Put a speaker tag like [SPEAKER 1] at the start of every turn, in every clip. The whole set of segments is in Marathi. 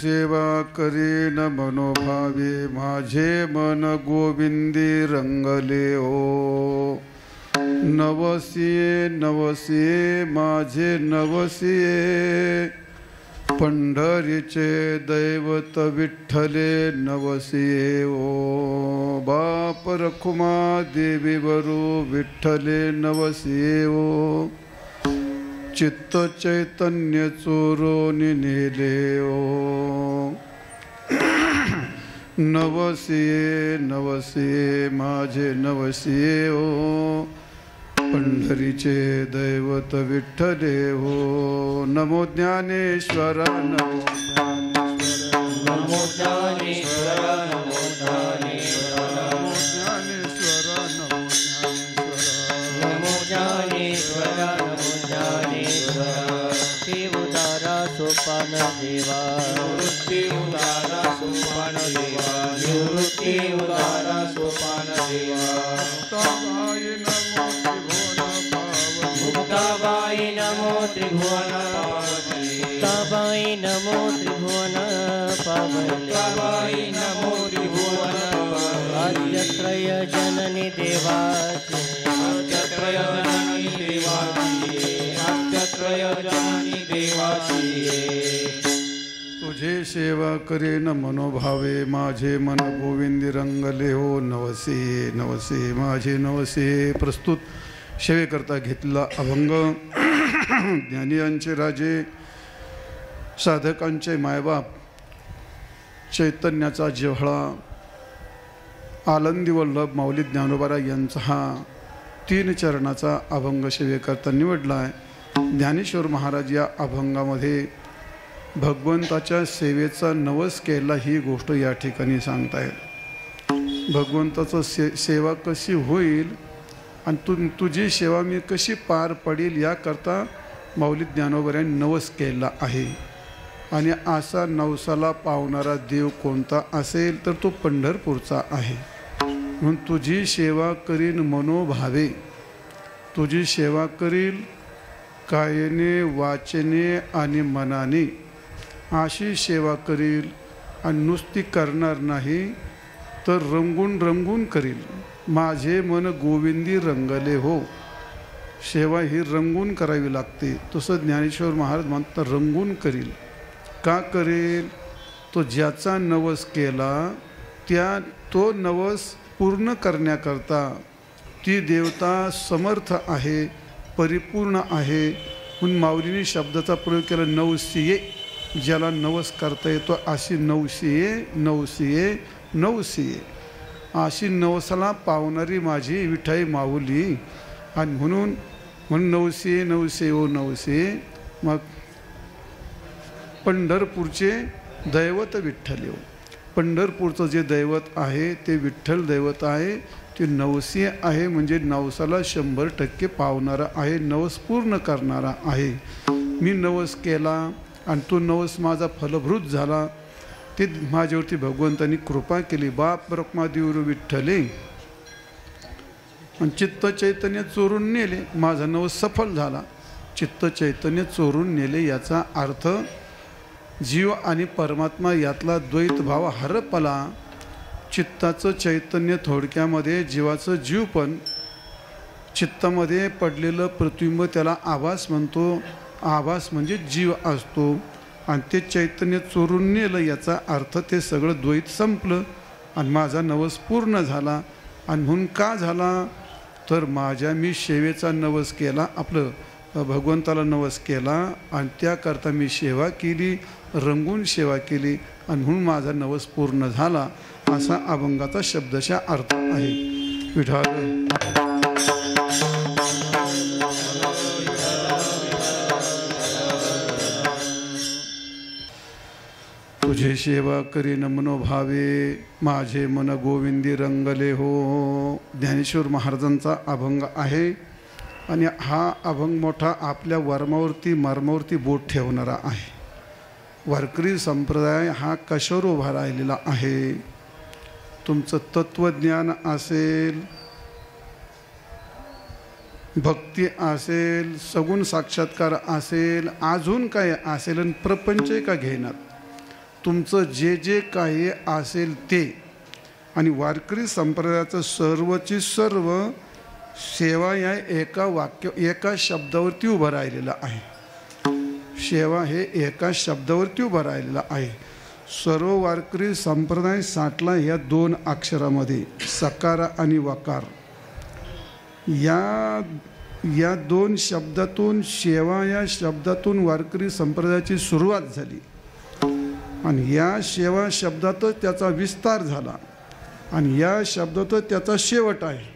[SPEAKER 1] सेवा करीन मनोभावे माझे मन गोविंदी रंगले हो. नवसिये नवसिये माझे नवसिये पंढरीचे दैवत विठ्ठले नवसिये ओ. बाप रखुमा देवी वरू विठ्ठले नवसिये ओ. चित्त चैतन्य चोरोनी नेले ओ. नवसिये नवसिये माझे नवसिये ओ पंढरीचे दैवत विठ्ठले हो. नमो ज्ञानेश्वर नमो ज्ञानेश्वर
[SPEAKER 2] नमो ज्ञानेश्वर
[SPEAKER 1] नमो ज्ञानेश्वर
[SPEAKER 2] नमो ज्ञानेश्वर उदारा सोपान देवा निवृत्ती उदारा सोपान देवा निवृत्ती उदारा सोपान देवा. मुक्ताबाई नमो त्रिभुवन मुक्ताबाई नमो त्रिभुवन मुक्ताबाई नमो त्रिभुवन आद्यत्रय जननी देवाची आद्यत्रय जननी देवाची आद्यत्रय जननी देवाची.
[SPEAKER 1] तुझे सेवा करेन मनोभावे माझे मन गोविंदी रंगले हो. नवसे नवसे माझे नवसे. प्रस्तुत सेवेकरता घेतला अभंग ज्ञानियांचे राजे साधकांचे मायबाप चैतन्याचा जिव्हाळा आनंदी वल्लभ माऊली ज्ञानोबा यांचा हा 3 चरणाचा अभंग सेवेकरता निवडला आहे. ज्ञानेश्वर महाराज या अभंगामध्ये भगवंताच्या सेवेचा नवस केला ही गोष्ट या ठिकाणी सांगतायत. भगवंताचं सेवा कशी होईल आणि तुझी सेवा मी कशी पार पडेल याकरता माऊली ज्ञानोबऱ्यांनी नवस केला आहे. आणि असा नवसाला पावणारा देव कोणता असेल तर तो पंढरपूरचा आहे. म्हणून तुझी सेवा करीन मनोभावे तुझी सेवा करील कायेने वाचेने आणि मनाने अशी सेवा करील. आणि नुसती करणार नाही तर रंगून रंगून करील. माझे मन गोविंदी रंगले हो. सेवा ही रंगून करावी लागते. तसं ज्ञानेश्वर महाराज म्हणतात रंगून करील. का करेल? तो ज्याचा नवस केला तो नवस पूर्ण करण्याकरता ती देवता समर्थ आहे परिपूर्ण आहे. म्हणून माऊलीने शब्दाचा प्रयोग केला नवसिये. ज्याला नवस करता येतो अशी नवसिये नवसिये नवसिये अशी नवसाला पावणारी माझी विठाई माऊली. आणि म्हणून नवसिये नवसिये ओ नवसिये. मग पंढरपूरचे दैवत विठ्ठल हो. पंढरपूरचं जे दैवत आहे ते विठ्ठल दैवत आहे. ते नवसिये आहे म्हणजे नवसाला 100% पावणारा आहे. नवस पूर्ण करणारा आहे. मी नवस केला आणि तो नवस माझा फलभूत झाला. ते माझ्यावरती भगवंतांनी कृपा केली. बाप रखुमादेव विठ्ठले आणि चित्त चैतन्य चोरून नेले. माझा नवस सफल झाला. चित्त चैतन्य चोरून नेले याचा अर्थ जीव आणि परमात्मा यातला द्वैत भाव हरपला. चित्ताचं चैतन्य थोडक्यामध्ये जीवाचं जीव पण चित्तामध्ये पडलेलं प्रतिबिंब त्याला आभास म्हणतो. आभास म्हणजे जीव असतो. आणि ते चैतन्य चोरून नेलं याचा अर्थ ते सगळं द्वैत संपलं आणि माझा नवस पूर्ण झाला. आणि म्हणून का झाला तर मी सेवेचा नवस केला. आपलं भगवंताला नवस केला आणि त्याकरता मी सेवा केली रंगून सेवा केली आणि म्हणून माझा नवस पूर्ण झाला. असा अभंगाचा शब्दशः अर्थ आहे. विठ्ठल तुझे सेवा करीन मनोभावे माझे मन गोविंदी रंगले हो. ज्ञानेश्वर महाराजांचा अभंग आहे. आणि हा अभंग मोठा आपल्या मर्मावरती बोट ठेवणारा आहे. वारकरी संप्रदाय हा कशावर उभा राहिलेला आहे. तुमचं तत्वज्ञान असेल भक्ती असेल सगुण साक्षात्कार असेल अजून काय असेल आणि प्रपंच का घेणार. तुमचं जे जे काही असेल ते, आणि वारकरी संप्रदायाचं सर्वची सर्व सेवा या एका शब्दावरती उभं राहिलेलं आहे. सेवा हे एका शब्दावरती उभं राहिलेलं आहे. सर्व वारकरी संप्रदाय साठला या 2 अक्षरामध्ये, सकार आणि वकार. या 2 शब्दातून, सेवा या शब्दातून वारकरी संप्रदायाची सुरुवात झाली आणि या सेवा शब्दातच त्याचा विस्तार झाला आणि या शब्दातच त्याचा शेवट आहे.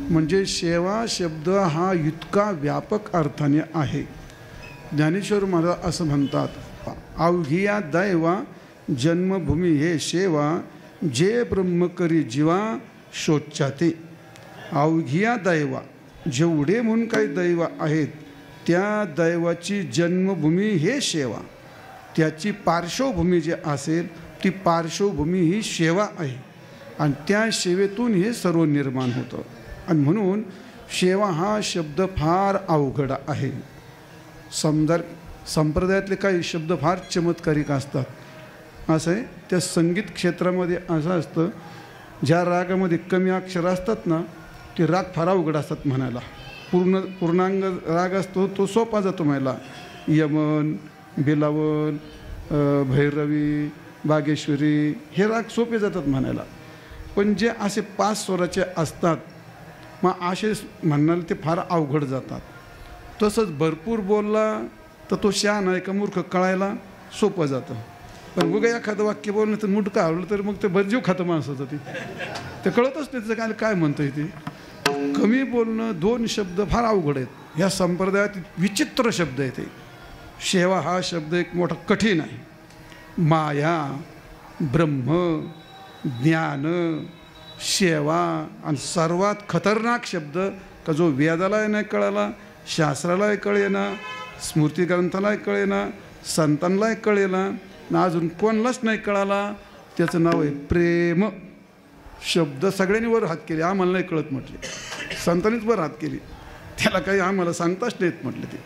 [SPEAKER 1] म्हणजे सेवा शब्द हा इतका व्यापक अर्थाने आहे. ज्ञानेश्वर महाराज असं म्हणतात, अवघिया दैवा जन्मभूमी हे सेवा, जे ब्रह्म करी जीवा शोच्याते. अवघिया दैवा, जेवढे म्हणून काही दैव आहेत त्या दैवाची जन्मभूमी हे सेवा, त्याची पार्श्वभूमी जे असेल ती पार्श्वभूमी ही सेवा आहे आणि त्या सेवेतून हे सर्व निर्माण होतं. आणि म्हणून सेवा हा शब्द फार अवघड आहे. संप्रदायातले काही शब्द फार चमत्कारिक असतात. असं आहे, त्या संगीत क्षेत्रामध्ये असं असतं, ज्या रागामध्ये कमी अक्षर असतात ना ते राग फार अवघड असतात म्हणायला. पूर्णांग राग असतो तो सोपा जातो म्हणायला. यमन, बिलावल, भैरवी, बागेश्वरी हे राग सोपे जातात म्हणायला. पण जे असे 5 स्वराचे असतात मग असे म्हणाल ते फार अवघड जातात. तसंच भरपूर बोलला तर तो शहाणा आहे का मूर्ख कळायला सोपं जातं. पण बघा एखादं वाक्य बोललं तर मुटका आवडलं तर मग ते भरजीव खातं माणसाचं ते कळतच नाही त्याचं काय म्हणतं आहे ते. कमी बोलणं 2 शब्द फार अवघड आहेत. ह्या संप्रदायात विचित्र शब्द आहे ते. सेवा हा शब्द एक मोठा कठीण आहे. माया, ब्रह्म, ज्ञान, सेवा आणि सर्वात खतरनाक शब्द का जो वेदालाही नाही कळाला, शास्त्रालाही कळेना, स्मृतिग्रंथालाही कळेना, संतांनाही कळेना ना अजून कोणालाच नाही कळाला, त्याचं नाव आहे प्रेम. शब्द सगळ्यांनी वर हात केले, आम्हाला नाही कळत म्हटले. संतांनीच वर हात केली, त्याला काही आम्हाला सांगताच नाहीत म्हटले ते.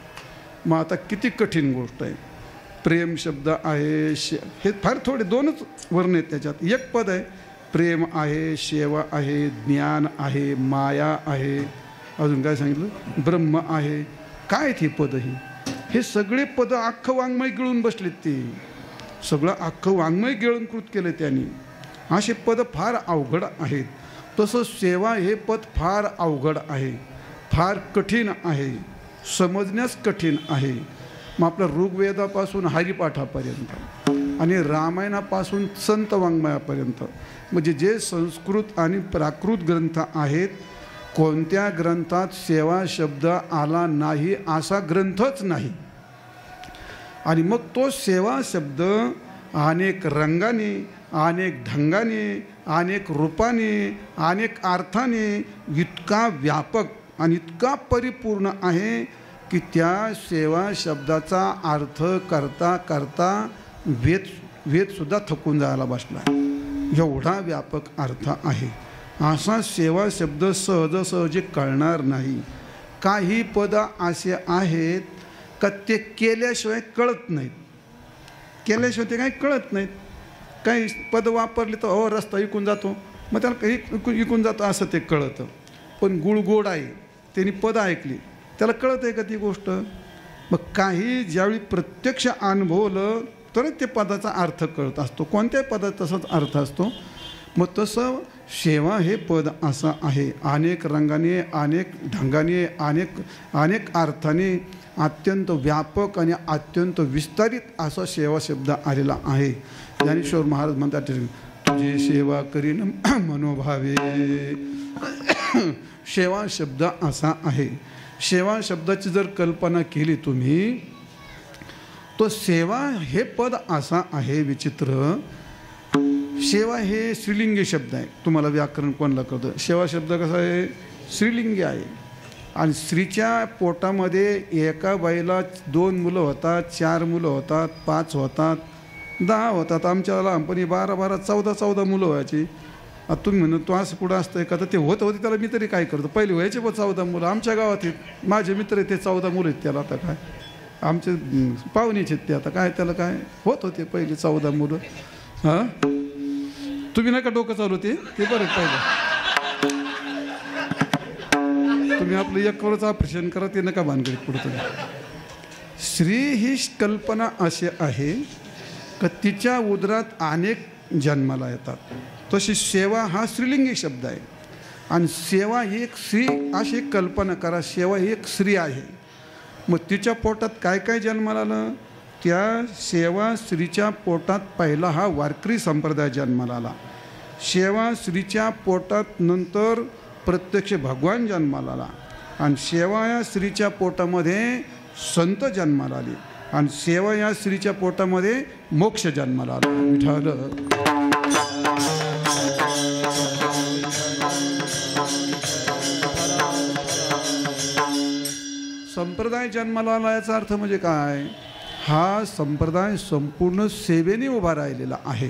[SPEAKER 1] मग आता किती कठीण गोष्ट आहे. प्रेम शब्द आहे, हे फार थोडे 2च वर्ण आहेत त्याच्यात. एक पद आहे, प्रेम आहे, सेवा आहे, ज्ञान आहे, माया आहे, अजून काय सांगितलं, ब्रह्म आहे. काय ती पद ही? हे सगळे पद अख्खं वाङ्मय गिळून बसलेत. ते सगळं अख्खं वाङ्मय गिळूनकृत केलं त्यांनी. असे पद फार अवघड आहेत. तसं सेवा हे पद फार अवघड आहे, फार कठीण आहे, समजण्यास कठीण आहे. मग आपल्या ऋग्वेदापासून हरिपाठापर्यंत आणि रामायणापासून संत वाङ्मयापर्यंत म्हणजे जे संस्कृत आणि प्राकृत ग्रंथ आहेत, कोणत्या ग्रंथात सेवा शब्द आला नाही असा ग्रंथच नाही. आणि मग तो सेवा शब्द अनेक रंगाने, अनेक ढंगाने, अनेक रूपाने, अनेक अर्थाने इतका व्यापक आणि इतका परिपूर्ण आहे की त्या सेवा शब्दाचा अर्थ करता करता वेदसुद्धा थकून जायला बसला. एवढा व्यापक अर्थ आहे. असा सेवा शब्द सहजासहजी कळणार नाही. काही पद असे आहेत का ते केल्याशिवाय कळत नाहीत. केल्याशिवाय ते काही कळत नाहीत. काही पद वापरली तर रस्ता इकून जातो, मग त्याला काही इकून जातं असं ते कळतं. पण गुळगोड आहे, त्यांनी पद ऐकली, त्याला कळत आहे का ती गोष्ट? मग काही ज्यावेळी प्रत्यक्ष अनुभवलं तरच ते पदाचा अर्थ कळत असतो. कोणत्याही पदाचा तसाच अर्थ असतो. मग तसं सेवा हे पद असं आहे, अनेक रंगाने, अनेक ढंगाने, अनेक अर्थाने अत्यंत व्यापक आणि अत्यंत विस्तारित असा सेवा शब्द आलेला आहे. ज्ञानेश्वर महाराज म्हणतात, तुझी सेवा करीन मनोभावे. सेवा शब्द असा आहे. सेवा शब्दाची जर कल्पना केली तुम्ही तो सेवा हे पद असा आहे विचित्र. सेवा हे स्त्रीलिंगी शब्द आहे. तुम्हाला व्याकरण कोणाला कळतं? सेवा शब्द कसा आहे? स्त्रीलिंगी आहे. आणि स्त्रीच्या पोटामध्ये एका बाईला 2 मुलं होतात, 4 मुलं होतात, 5 होतात, 10 होतात. आमच्या लहानपणी 12-12, 14-14 मुलं व्हायची. आता तुम्ही म्हणून तो असं पुढं असतं का? तर ते होतं त्याला मी तरी काय करतो. पहिले व्हायचे 14 मुलं आमच्या गावात आहेत. माझे मित्र आहेत ते 14 मुलं आहेत त्याला. आता काय आमचे पाहुणेचे ते आता काय त्याला काय होत होते पहिले 14 मुलं. हां तुम्ही नका डोकं चालू ते बरं पहिलं तुम्ही आपलं एक वरच ऑपरेशन करा ते नका भानगडीत पुढं तुम्ही. स्त्री ही कल्पना अशी आहे का तिच्या उदरात अनेक जन्माला येतात. तशी सेवा हा स्त्रीलिंगी शब्द आहे आणि सेवा ही एक स्त्री अशी कल्पना करा. सेवा ही एक स्त्री आहे. मग तिच्या पोटात काय काय जन्माला आलं. त्या सेवा स्त्रीच्या पोटात पहिला हा वारकरी संप्रदाय जन्माला आला. सेवा स्त्रीच्या पोटात नंतर प्रत्यक्ष भगवान जन्माला आला आणि सेवा या स्त्रीच्या पोटामध्ये संत जन्माला आले आणि सेवा या स्त्रीच्या पोटामध्ये मोक्ष जन्माला आला. विठ्ठल संप्रदाय जन्माला आला याचा अर्थ म्हणजे काय. हा संप्रदाय संपूर्ण सेवेने उभा राहिलेला आहे.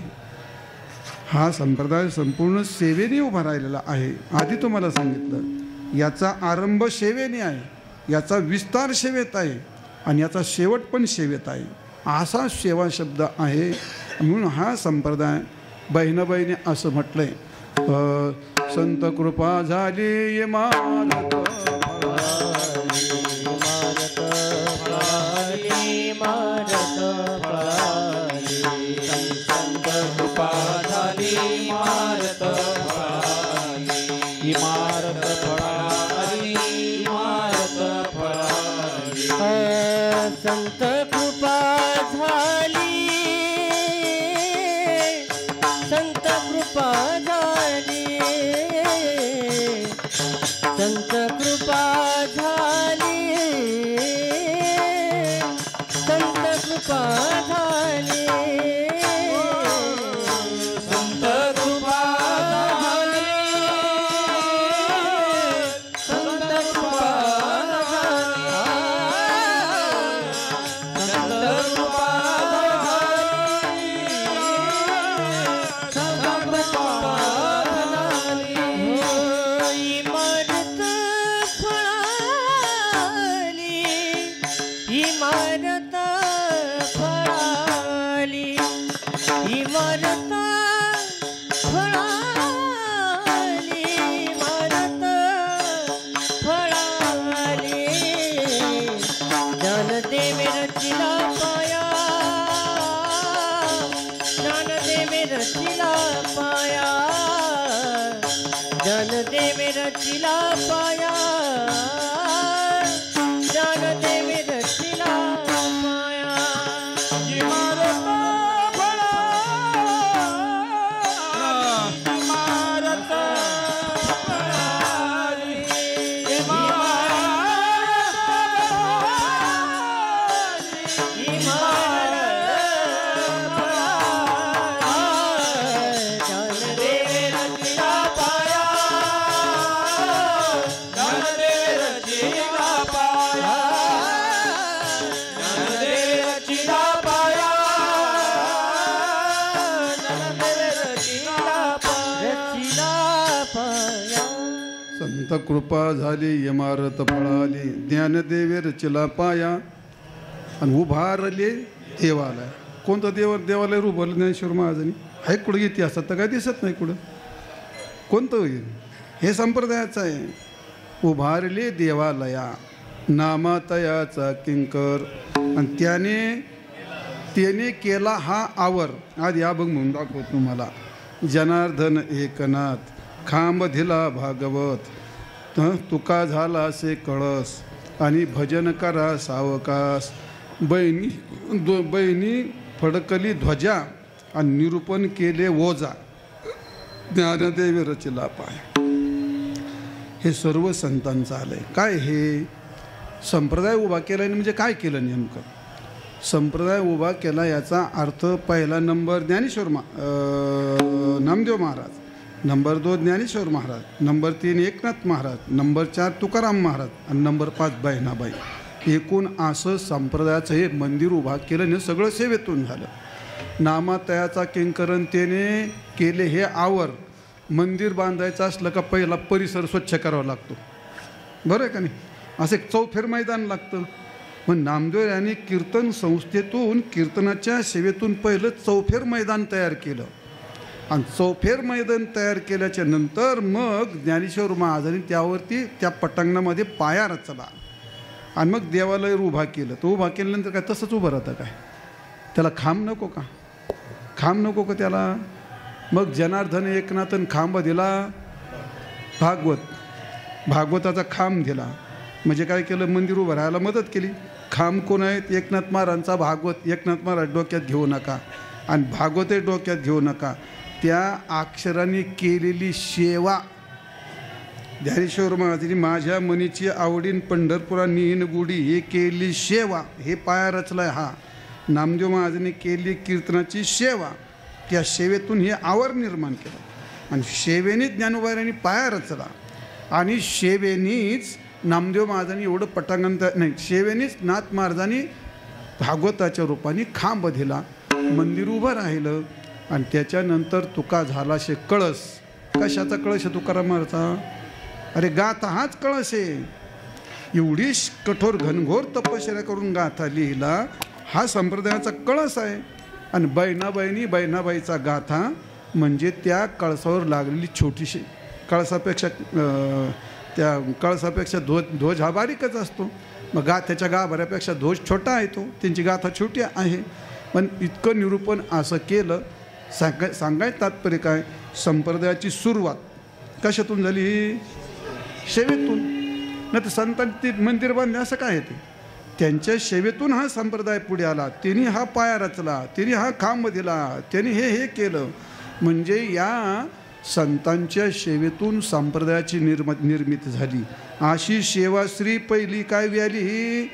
[SPEAKER 1] हा संप्रदाय संपूर्ण सेवेने उभा राहिलेला आहे. आधी तुम्हाला सांगितलं याचा आरंभ सेवेने आहे, याचा विस्तार सेवेत आहे आणि याचा शेवट पण सेवेत आहे. असा सेवा शब्द आहे. म्हणून हा संप्रदाय बहिणाबहिणी असं म्हटलंय. संत कृपा झाली मानत
[SPEAKER 2] संत कृपा झाली, संत कृपा झाली, संत कृपा झाली, संत कृपा झाली, संत कृपा झाली, संत कृपा रचिला पाया, जान देवी रचिला पाया. इमारत फळा, इमारत फळाली, इमारत फळाली, इमारत फळाली, जान देवी रचिला पाया.
[SPEAKER 1] संत कृपा झाली इमारत फळाली, ज्ञानदेवे रचिला पाया आणि उभारले देवालय. कोणतं देवालय उभारलं ज्ञानेश्वर महाराजांनी आहे कुठं इतिहासात तर काय दिसत नाही कुठं. कोणतं होईल हे संप्रदायाचं आहे. उभारले देवालया नामातयाचा किंकर आणि त्याने केला हा आवर. आधी अभंग म्हणून दाखवतो तुम्हाला. जनार्दन एकनाथ खांब दिला भागवत, तुका झाला असे कळस आणि भजन करा सावकास. बहिणी फडकली ध्वजा आणि निरूपण केले ओजा, ज्ञानदेवी रचिला पाय. हे सर्व संतांचं आलंय. काय हे संप्रदाय उभा केला म्हणजे काय केलं नेमकं. संप्रदाय उभा केला याचा अर्थ पहिला number Dnyaneshwar Namdev Maharaj, number 2 Dnyaneshwar Maharaj, number 3 Eknath Maharaj, number 4 Tukaram Maharaj आणि नंबर 5 बहिणाबाई. एकूण असं संप्रदायाचं हे मंदिर उभा केलं आणि सगळं सेवेतून झालं. नामातयाचा किंकरण त्याने केले हे आवर. मंदिर बांधायचं असलं का पहिला परिसर स्वच्छ करावा लागतो, बरं आहे का नाही. असं एक चौफेर मैदान लागतं. मग नामदेव यांनी कीर्तन संस्थेतून कीर्तनाच्या सेवेतून पहिलं चौफेर मैदान तयार केलं आणि चौफेर मैदान तयार केल्याच्या नंतर मग ज्ञानेश्वर महाराजांनी त्यावरती त्या पटांगणामध्ये पाया रचला आणि मग देवालय उभा केलं. तो उभा केल्यानंतर काय तसंच उभं राहतं काय? त्याला खांब नको का? खांब नको का त्याला? मग जनार्दन एकनाथन खांब दिला, भागवताचा खांब दिला. म्हणजे काय केलं? मंदिर उभं राहायला मदत केली. खांब कोण आहेत? एकनाथ महाराजांचा भागवत. एकनाथ महाराज डोक्यात घेऊ नका आणि भागवतही डोक्यात घेऊ नका. त्या अक्षरांनी केलेली सेवा ज्ञानेश्वर महाराजांनी माझ्या मनीची आवडीन पंढरपुरा नीन गुढी हे केली सेवा, हे पाया रचलाय. हा नामदेव महाराजांनी केली कीर्तनाची सेवा. त्या सेवेतून हे आवर निर्माण केलं आणि सेवेने ज्ञानोबायांनी पाया रचला आणि सेवेनीच नामदेव महाराजांनी एवढं पटांगण नाही, सेवेनीच नाथ महाराजांनी भागवताच्या रूपाने खांब दिला, मंदिर उभं राहिलं आणि त्याच्यानंतर तुका झाला शे कळस. कशाचा कळस आहे तुकाराम महाराजचा? अरे गाथा हाच कळस आहे. एवढी कठोर घनघोर तपश्चर्या करून गाथा लिहिला हा संप्रदायाचा कळस आहे. आणि बहिणाबाईचा गाथा म्हणजे त्या कळसावर लागलेली छोटीशी कळसापेक्षा त्या कळसापेक्षा ध्वज हा बारीकच असतो. मग गाथ्याच्या गाभाऱ्यापेक्षा ध्वज छोटा आहे, तो त्यांची गाथा छोटी आहे. पण इतकं निरूपण असं केलं. सांगायचं तात्पर्य काय? संप्रदायाची सुरुवात कशातून झाली? सेवेतून. नाही तर संतांनी ते मंदिर बांधले असं काय आहे? ते त्यांच्या सेवेतून हा संप्रदाय पुढे आला. त्यांनी हा पाया रचला, त्यांनी हा खांब दिला, त्यांनी हे केलं. म्हणजे या संतांच्या सेवेतून संप्रदायाची निर्मिती झाली. अशी सेवाश्री पहिली काय व्याली? ही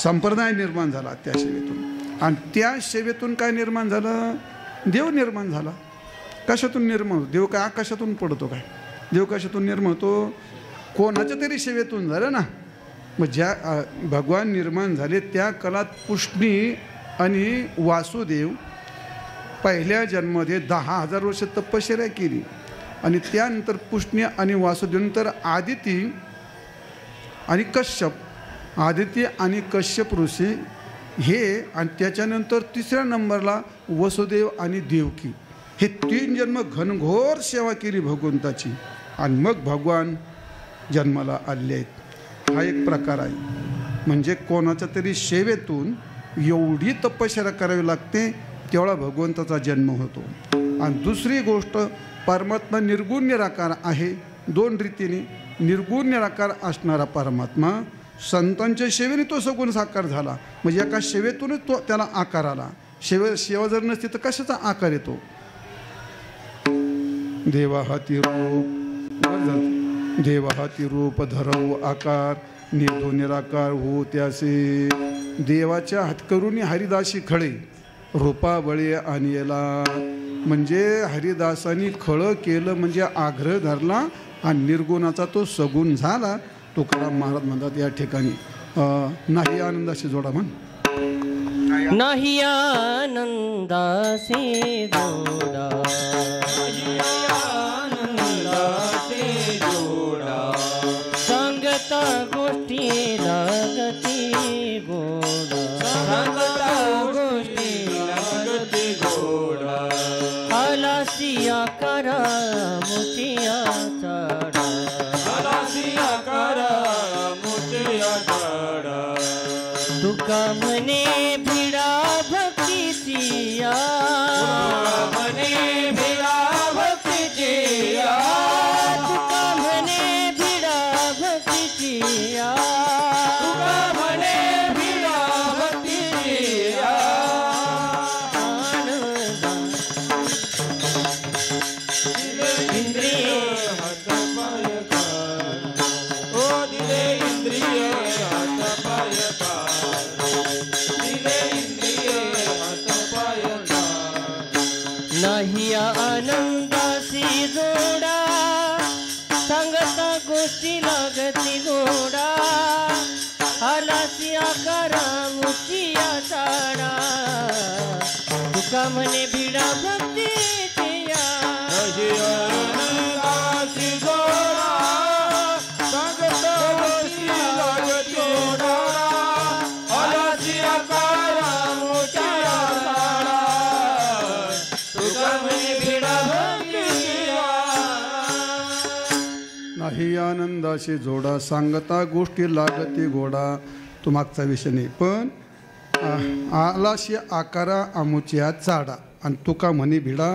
[SPEAKER 1] संप्रदाय निर्माण झाला त्या सेवेतून. आणि त्या सेवेतून काय निर्माण झालं? देव निर्माण झाला. कशातून निर्माण होतो? देव काय आकाशातून पडतो काय? देव कशातून निर्माण होतो? कोणाच्या तरी सेवेतून झालं ना. मग ज्या भगवान निर्माण झाले त्या काळात पुष्णी आणि वासुदेव पहिल्या जन्मामध्ये 10,000 वर्ष तपश्चर्या केली आणि त्यानंतर पुष्णी आणि वासुदेवनंतर आदिती आणि कश्यप, आदित्य आणि कश्यप ऋषी हे, आणि त्याच्यानंतर तिसऱ्या नंबरला वसुदेव आणि देवकी. हे 3 जन्म घनघोर सेवा केली भगवंताची आणि मग भगवान जन्माला आले आहेत. हा एक प्रकार आहे. म्हणजे कोणाच्या तरी सेवेतून एवढी तपश्चर्या करावी लागते तेवढा भगवंताचा जन्म होतो. आणि दुसरी गोष्ट, परमात्मा निर्गुण निराकार आहे. 2 रीतीने निर्गुण निराकार असणारा परमात्मा संतांच्या सेवेने तो सगुण साकार झाला. म्हणजे एका सेवेतूनच तो त्याला आकार आला. सेवा जर नसती तर कशाचा आकार येतो? देवा हाती रूप धरव आकार, निर्धो निराकार हो त्यासे. देवाच्या हातकरुनी हरिदासी खळे, रूपा बळे आणेला. म्हणजे हरिदासानी खळं केलं म्हणजे आग्रह धरला आणि निर्गुणाचा तो सगुण झाला. तुकाराम महाराज म्हणतात या ठिकाणी नाही आनंदाशी जोडा म्हण.
[SPEAKER 2] नाही आनंदाशी जोडा, आनंदाशी जोडा. सांगता गोष्टी लागती गोडा, सांगता गोष्टी लागती गोडा. आलासिया करा मोतिया चढा, आलासिया करा मोतिया चढा. तुका म्हणे भिडा भक्तीचिया, म्हणे भिडा भक्तीचिया. तुका म्हणे भिडा भक्तीचिया, तुका म्हणे भिडा भक्तीचिया. इंद्रिय हात पाय कर, ओ दिले इंद्रिय हात पाय कर, दिले इंद्रिय हात पाय कर. नाही आनंदाशी जोडा, सांगता गोष्टी लागती गोडा. आलासी आकारा मुचिया साडा. तुका म्हणे भिडा भक्तीचिया, नाही आनंदाशी जोडा. सांगता गोष्टी लागती गोडा.
[SPEAKER 1] काही आनंदाशी जोडा, सांगता गोष्टी लागते गोडा. तो मागचा विषय नाही, पण आलाशी आकारा आमुच्या चाडा. आणि तुका म्हणे भिडा,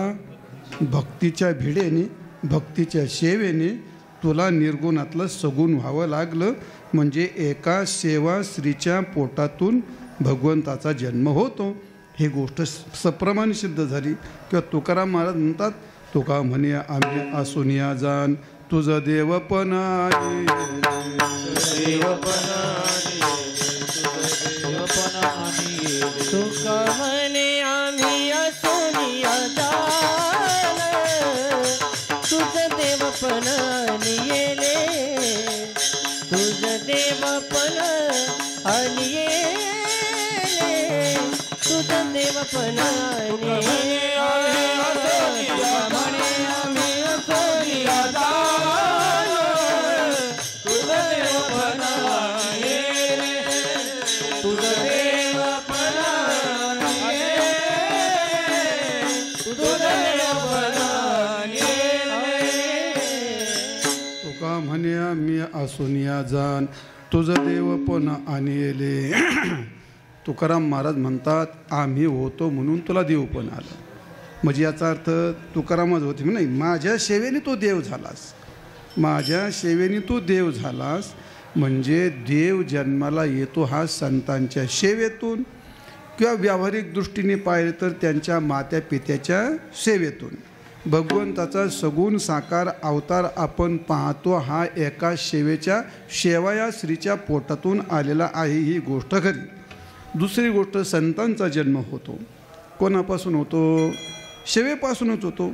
[SPEAKER 1] भक्तीच्या भिडेने भक्तीच्या सेवेने तुला निर्गुणातलं सगुण व्हावं लागलं. म्हणजे एका सेवा स्त्रीच्या पोटातून भगवंताचा जन्म होतो. ही गोष्ट सप्रमाणे सिद्ध झाली. किंवा तुकाराम महाराज म्हणतात, तुका म्हणे आम्ही असुनिया जाण, तुझं देवपणा
[SPEAKER 2] तुका म्हणे आम्ही असुनिया जाण, तुझं देवपण येले, तुझं देवपण येले, तुझं देवपण
[SPEAKER 1] मी असुनिया जाण, तुझं देवपण आणले. तुकाराम महाराज म्हणतात, आम्ही होतो म्हणून तुला देवपण आलं. म्हणजे याचा अर्थ तुकारामच होते नाही, माझ्या सेवेने तो देव झालास, माझ्या सेवेने तू देव झालास. म्हणजे देव जन्माला येतो हा संतांच्या सेवेतून, किंवा व्यावहारिक दृष्टीने पाहिले तर त्यांच्या मात्या पित्याच्या सेवेतून. भगवंताचा सगुण साकार अवतार आपण पाहतो हा एका सेवा या स्त्रीच्या पोटातून आलेला आहे, ही गोष्ट खरी. दुसरी गोष्ट, संतांचा जन्म होतो. कोणापासून होतो? सेवेपासूनच होतो.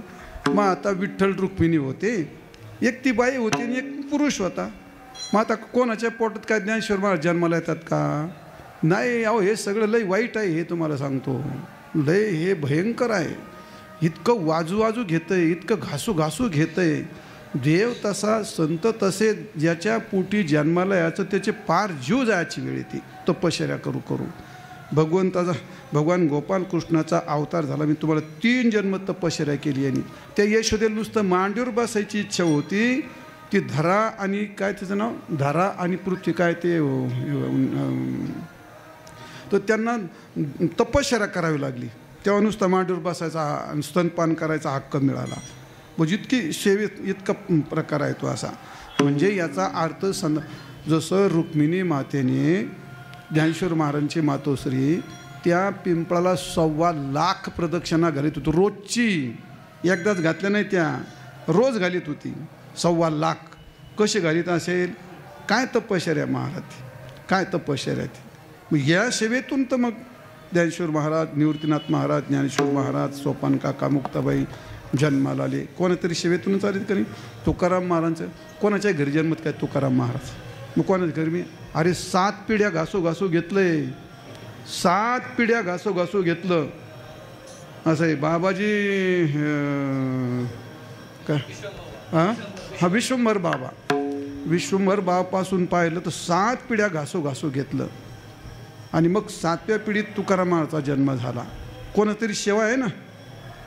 [SPEAKER 1] मग आता विठ्ठल रुक्मिणी होते, एक ती बाई होती आणि एक पुरुष होता. मग आता कोणाच्या पोटात काय ज्ञानेश्वर महाराज जन्माला येतात का? नाही. अहो हे सगळं लय वाईट आहे, हे तुम्हाला सांगतो. लय हे भयंकर आहे. इतकं वाजू घेतं आहे, इतकं घासू घेतं आहे. देव तसा, संत तसे, ज्याच्या पोटी जन्माला यायचं त्याचे पार जीव जायची वेळ येते तपश्चर्या करू. भगवान गोपाल कृष्णाचा अवतार झाला. मी तुम्हाला 3 जन्म तपश्चर्या केली. आणि त्या यशोदेला नुसतं मांडीवर बसायची इच्छा होती. ती धरा आणि काय तिचं नाव, धरा आणि पृथ्वी काय ते, तर त्यांना तपश्चर्या करावी लागली. तेव्हा नुसतं मांडीवर बसायचा, स्तनपान करायचा हक्क मिळाला. म्हणजे इतकी सेवेत इतका प्रकार आहे तो असा. म्हणजे याचा अर्थ जसं रुक्मिणी मातेने ज्ञानेश्वर महाराजांची मातोश्री त्या पिंपळाला 1.25 लाख प्रदक्षिणा घालीत होती रोजची. एकदाच घातल्या नाही, त्या रोज घालीत होती 1.25 लाख. कशी घालीत असेल? काय तपश्चर्या महाराज, काय तपश्चर्या ती. मग या सेवेतून तर मग ज्ञानेश्वर महाराज, निवृत्तीनाथ महाराज, ज्ञानेश्वर महाराज, सोपान काका, मुक्ताबाई जन्माला आले. कोणातरी सेवेतूनच आले. कधी तुकाराम महाराजांचं कोणाच्या घरी जन्मत काय तुकाराम महाराज? मग कोणाच्या घरी? मी अरे 7 पिढ्या घासू घेतलंय, 7 पिढ्या घासू घेतलं. असं आहे बाबाजी काय, हा विश्वंभर बाबापासून पाहिलं तर 7 पिढ्या घासू घेतलं. आणि मग 7व्या पिढीत तुकाराम महाराजांचा जन्म झाला. कोणातरी सेवा आहे ना,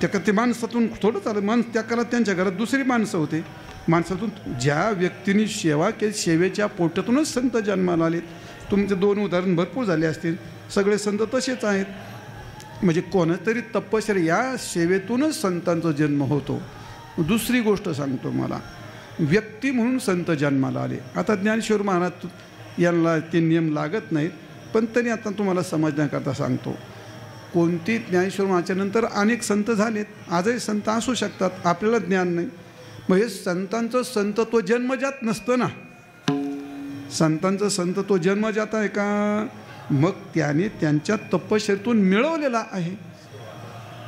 [SPEAKER 1] त्या ते माणसातून थोडं चाललं. त्या काळात त्यांच्या घरात दुसरी माणसं होते. माणसातून ज्या व्यक्तीने सेवा केली, सेवेच्या पोटातूनच संत जन्माला आलेत. तुमचे 2 उदाहरण भरपूर झाले असतील. सगळे संत तसेच आहेत. म्हणजे कोणातरी तपश्चर्या, या सेवेतूनच संतांचा जन्म होतो. दुसरी गोष्ट सांगतो मला, व्यक्ती म्हणून संत जन्माला आले. आता ज्ञानेश्वर महाराज यांना ते नियम लागत नाहीत, पण तरी आता तुम्हाला समजण्याकरता सांगतो. कोणती ज्ञानेश्वर महाराजांच्या नंतर अनेक संत झालेत. आजही संत असू शकतात, आपल्याला ज्ञान नाही. मग हे संतांचं संतत्व जन्मजात नसतं ना. संतांचं संतत्व जन्मजात आहे का? मग त्याने त्यांच्या तपश्चर्येतून मिळवलेला आहे.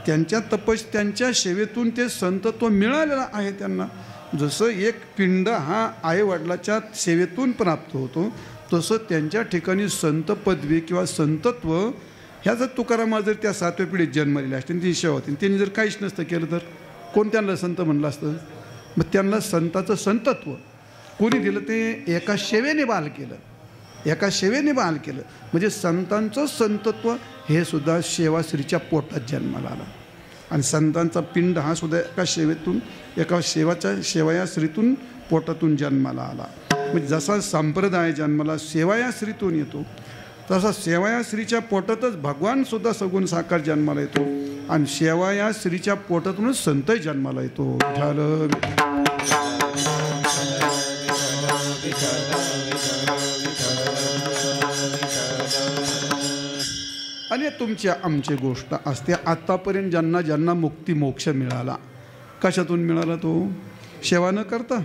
[SPEAKER 1] त्यांच्या सेवेतून ते संतत्व मिळालेलं आहे त्यांना. जसं एक पिंड हा आईवडिलाच्या सेवेतून प्राप्त होतो, तसं त्यांच्या ठिकाणी संत पदवी किंवा संतत्व ह्या जर तुकाराम जर त्या 7व्या पिढीत जन्मलेल्या असतील, ती सेवा होती, त्यांनी जर काहीच नसतं केलं तर कोण त्यांना संत म्हणलं असतं? मग त्यांना संताचं संतत्व कोणी दिलं? ते एका सेवेने बहाल केलं, एका सेवेने बहाल केलं. म्हणजे संतांचं संतत्व हे सुद्धा सेवाश्रीच्या पोटात जन्माला आलं. आणि संतांचा पिंड हा सुद्धा एका सेवायाश्रीतून पोटातून जन्माला आला. म्हणजे जसा संप्रदाय जन्माला सेवायाश्रीतून येतो तसा सेवायाश्रीच्या पोटातच भगवान सुद्धा सगुण साकार जन्माला येतो आणि सेवायाश्रीच्या पोटातूनच संतही जन्माला येतो. आणि तुमच्या आमची गोष्ट असते. आत्तापर्यंत ज्यांना ज्यांना मुक्ती मोक्ष मिळाला कशातून मिळाला? तो सेवा न करता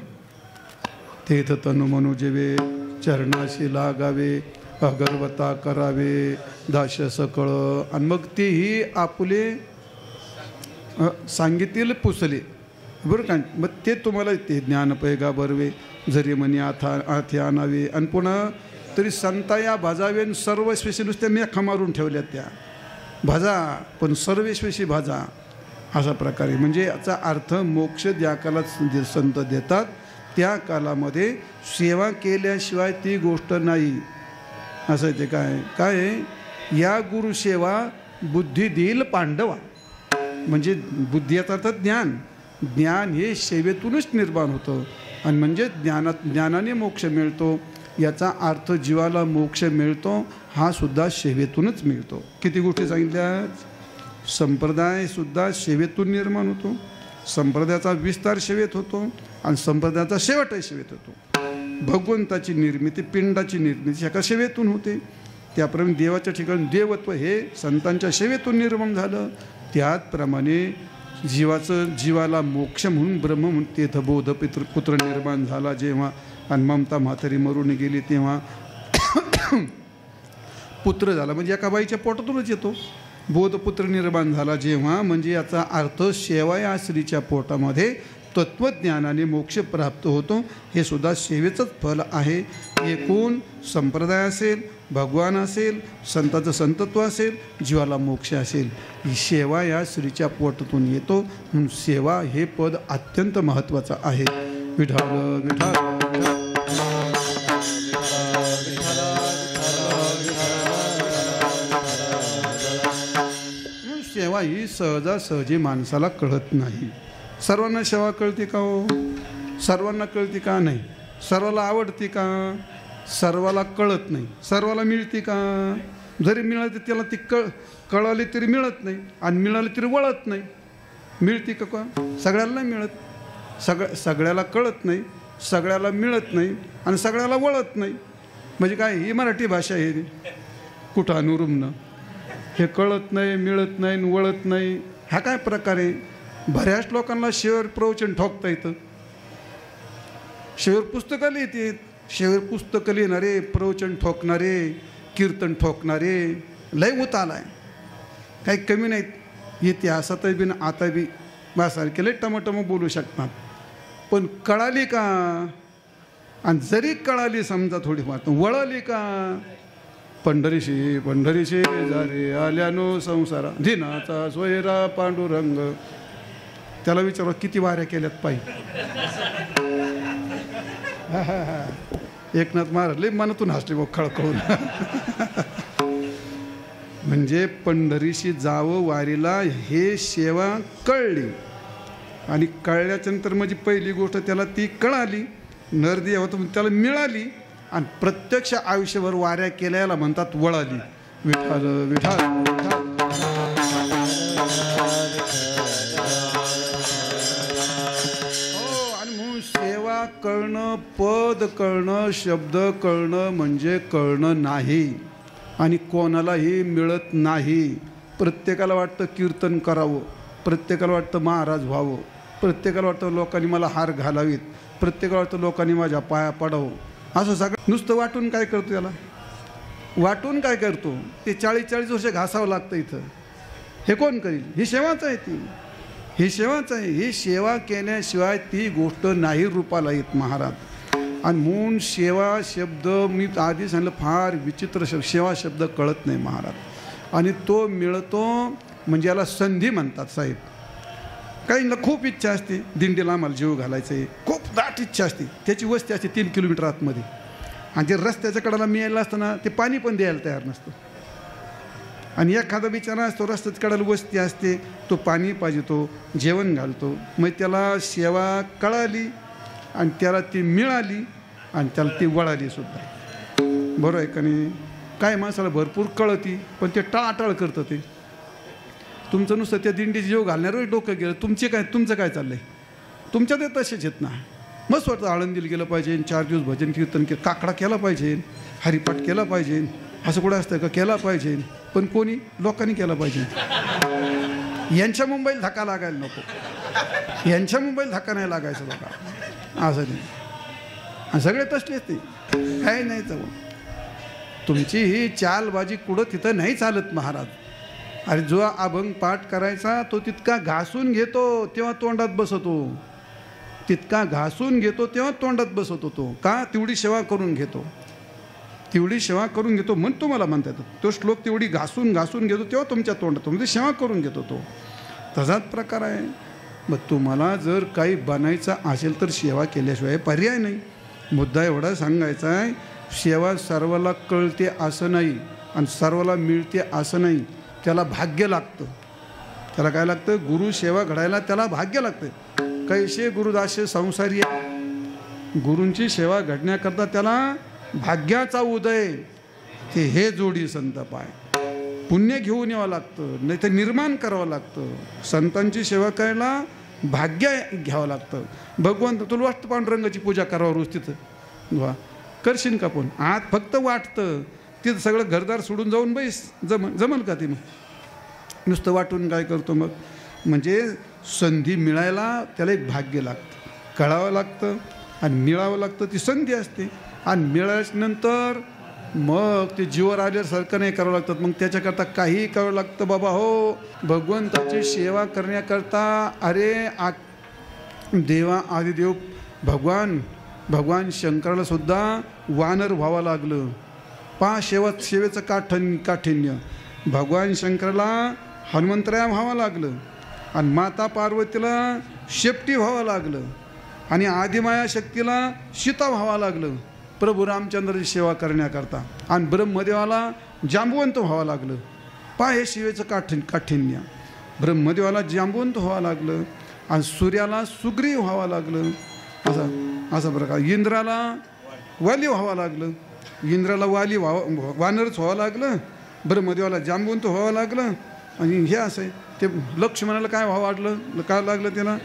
[SPEAKER 1] तेथ तनु मनु जेवे चरणाशी लागावे अगरवता करावे दाश सकळ आणि मग तेही आपुले सांगितले पुसले बरं का. मग ते तुम्हाला ते ज्ञान पैगा बरवे जरी म्हणे आथे आणावे आणि पुन्हा तरी संताया भाजावे आणि सर्वस्वेशी नुसत्या मेखा मारून ठेवल्या त्या भाजा पण सर्वस्वेशी भाजा अशा प्रकारे. म्हणजे याचा अर्थ मोक्ष ज्या कालात संत देतात त्या कालामध्ये सेवा केल्याशिवाय ती गोष्ट नाही असं ते काय या गुरुसेवा बुद्धी देईल पांडवा. म्हणजे बुद्धी याचा अर्थ ज्ञान हे सेवेतूनच निर्माण होतं आणि म्हणजे ज्ञानाने मोक्ष मिळतो. याचा अर्थ जीवाला मोक्ष मिळतो हा सुद्धा सेवेतूनच मिळतो. किती गोष्टी सांगितल्या. संप्रदायसुद्धा सेवेतून निर्माण होतो, संप्रदायाचा विस्तार सेवेत होतो आणि संप्रदायाचा शेवटही सेवेत होतो. भगवंताची निर्मिती पिंडाची निर्मिती एका सेवेतून होते. त्याप्रमाणे देवाच्या ठिकाणी देवत्व हे संतांच्या सेवेतून निर्माण झालं. त्याचप्रमाणे जीवाला मोक्ष म्हणून ब्रह्म म्हणून तेथबोध पुत्र निर्माण झाला जेव्हा आणि ममता म्हातारी मरून गेली तेव्हा पुत्र झाला. म्हणजे एका बाईच्या पोटातूनच येतो. बोधपुत्र निर्माण झाला जेव्हा म्हणजे याचा अर्थ सेवायाश्रीच्या पोटामध्ये तत्त्वज्ञानाने मोक्ष प्राप्त होतो. हे सुद्धा सेवेचंच फल आहे. एकूण संप्रदाय असेल, भगवान असेल, संताचं संतत्व असेल, जीवाला मोक्ष असेल, ही सेवा या श्रीच्या पोटातून येतो. म्हणून सेवा हे पद अत्यंत महत्त्वाचं आहे. विठाल विठाल सेवा ही सहजासहजी माणसाला कळत नाही. सर्वांना सेवा कळते का हो? सर्वांना कळते का नाही? सर्वाला आवडते का? सर्वाला कळत नाही. सर्वाला मिळते का? जरी मिळते त्याला ती कळाली तरी मिळत नाही आणि मिळाली तरी वळत नाही. मिळते का? सगळ्याला नाही मिळत. सगळ्याला कळत नाही, सगळ्याला मिळत नाही आणि सगळ्याला वळत नाही. म्हणजे काय? ही मराठी भाषा आहे कुठं अनुरुमनं. हे कळत नाही, मिळत नाही, वळत नाही, हा काय प्रकार आहे? बऱ्याच लोकांना शेवर प्रवचन ठोकता येतं, शेवर पुस्तकं लिहितात. शेवर पुस्तकं लिहिणारे, प्रवचन ठोकणारे, कीर्तन ठोकणारे लय उत आलाय. काही कमी नाहीत. इतिहासातही बी आता बी बासारखे लय टमाटम बोलू शकतात. पण कळाली का? आणि जरी कळाली समजा थोडीफार वळली का? पंढरीशी जारे आल्यानो संसारा दिनाचा सोयरा पांडुरंग. त्याला विचारलं किती वाऱ्या केल्यात पायी. एकनाथ महाराज लय मनातून हसले बघ खळखळून. म्हणजे पंढरीशी जावं वारीला हे सेवा कळली आणि कळल्याच्या नंतर म्हणजे पहिली गोष्ट त्याला ती कळाली. नरदी होतं त्याला मिळाली आणि प्रत्यक्ष आयुष्यभर वाऱ्या केल्याला म्हणतात वळाली. विठाल विठाल हो. आणि म्हणून सेवा कळणं, पद कळणं, शब्द कळणं म्हणजे कळणं नाही आणि कोणालाही मिळत नाही. प्रत्येकाला वाटतं कीर्तन करावं, प्रत्येकाला वाटतं महाराज व्हावं, प्रत्येकाला वाटतं लोकांनी मला हार घालावीत, प्रत्येकाला वाटतं लोकांनी माझ्या पाया पडावं. असं सगळं नुसतं वाटून काय करतो? याला वाटून काय करतो? ते 40-40 वर्ष घासावं लागतं इथं. हे कोण करील? ही सेवाच आहे. ही सेवाच आहे. ही सेवा केल्याशिवाय ती गोष्ट नाही रूपाला येत महाराज. आणि म्हणून सेवा शब्द मी आधी सांगितलं फार विचित्र शब्द. सेवा शब्द कळत नाही महाराज आणि तो मिळतो म्हणजे याला संधी म्हणतात साहेब. काहींना खूप इच्छा असते दिंडीला आम्हाला जीव घालायचं आहे, खूप दाट इच्छा असते. त्याची वस्ती असते 3 किलोमीटर आतमध्ये आणि ते रस्त्याच्या कडेला मिळायला असताना ते पाणी पण द्यायला तयार नसतं. आणि एखादा बिचारा असतो रस्त्यात कडाला वस्ती असते, तो पाणी पाजतो, जेवण घालतो, मग त्याला सेवा कळाली आणि त्याला ती मिळाली आणि त्याला ती वळाली सुद्धा. बरोबर आहे का नाही? काय माणसाला भरपूर कळती पण ते टाळाटाळ करतं. ते तुमचं नुसतं त्या दिंडीची जीव घालण्यावर डोकं गेलं. तुमचं काय चाललं आहे? तुमच्या ते तसेच आहेत ना. मस्त वाटतं आळंदीला गेलं पाहिजे, 4 दिवस भजन कीर्तन केलं, काकडा केला पाहिजे, हरिपाठ केला पाहिजे, असं कुठं असतं का? केला पाहिजे, पण कोणी? लोकांनी केला पाहिजे. यांच्या मुंबईला धक्का लागायला नको, यांच्या मुंबईला धक्का नाही लागायचं बघा, असं नाही. आणि सगळे तसलेच ते काय नाही तर तुमची ही चालबाजी कुठं तिथं नाही चालत महाराज. अरे जो अभंग पाठ करायचा तो तितका घासून घेतो तेव्हा तोंडात बसतो, तितका घासून घेतो तेव्हा तोंडात बसवतो. तो का? तेवढी सेवा करून घेतो, तेवढी सेवा करून घेतो म्हणून तुम्हाला म्हणता येतं. तो श्लोक तेवढी घासून घेतो तेव्हा तुमच्या तोंडात म्हणजे सेवा करून घेतो तो. तसाच प्रकार आहे. मग तुम्हाला जर काही बनायचं असेल तर सेवा केल्याशिवाय पर्याय नाही. मुद्दा एवढा सांगायचा आहे, सेवा सर्वाला कळते असं नाही आणि सर्वाला मिळते असं नाही. त्याला भाग्य लागतं. त्याला काय लागतं? गुरु सेवा घडायला त्याला भाग्य लागतं. कैसे गुरुदास संसारी, गुरूंची सेवा घडण्याकरता त्याला भाग्याचा उदय ते हे जोडी संत पाय. पुण्य घेऊन यावं लागतं, नाही तर निर्माण करावं लागतं. संतांची सेवा करायला भाग्य घ्यावं लागतं. भगवंत तुला वाटतं पांडुरंगाची पूजा करावं रोज तिथं वा करशील का? पण आत फक्त वाटतं, तिथं सगळं घरदार सोडून जाऊन बैस जमल का? ते मग नुसतं वाटून काय करतो मग? म्हणजे संधी मिळायला त्याला एक भाग्य लागतं, कळावं लागतं आणि मिळावं लागतं. ती संधी असते आणि मिळाल्यानंतर मग ते जीवर आल्यासारखं नाही करावं लागतं. मग त्याच्याकरता काहीही करावं लागतं बाबा. हो, भगवंताची सेवा करण्याकरता अरे देवा आदिदेव भगवान शंकराला सुद्धा वानर व्हावं लागलं. सेवेचं काठिण्य भगवान शंकराला हनुमंतराया व्हावं लागलं आणि माता पार्वतीला शेपटी व्हावं लागलं आणि आदिमाया शक्तीला सीता व्हावं लागलं प्रभू रामचंद्राची सेवा करण्याकरता. आणि ब्रह्मदेवाला जांबुवंत व्हावं लागलं. हे शिवेचं काठिण्य. ब्रह्मदेवाला जांबुवंत व्हावं लागलं आणि सूर्याला सुग्रीव व्हावं लागलं. असा प्रकार. इंद्राला वाली व्हावं लागलं. इंद्राला वानरच व्हावं लागलं. ब्रह्मदेवाला जांबुवंत व्हावं लागलं. आणि हे असं आहे. ते लक्ष्मणाला काय काय लागलं? त्याला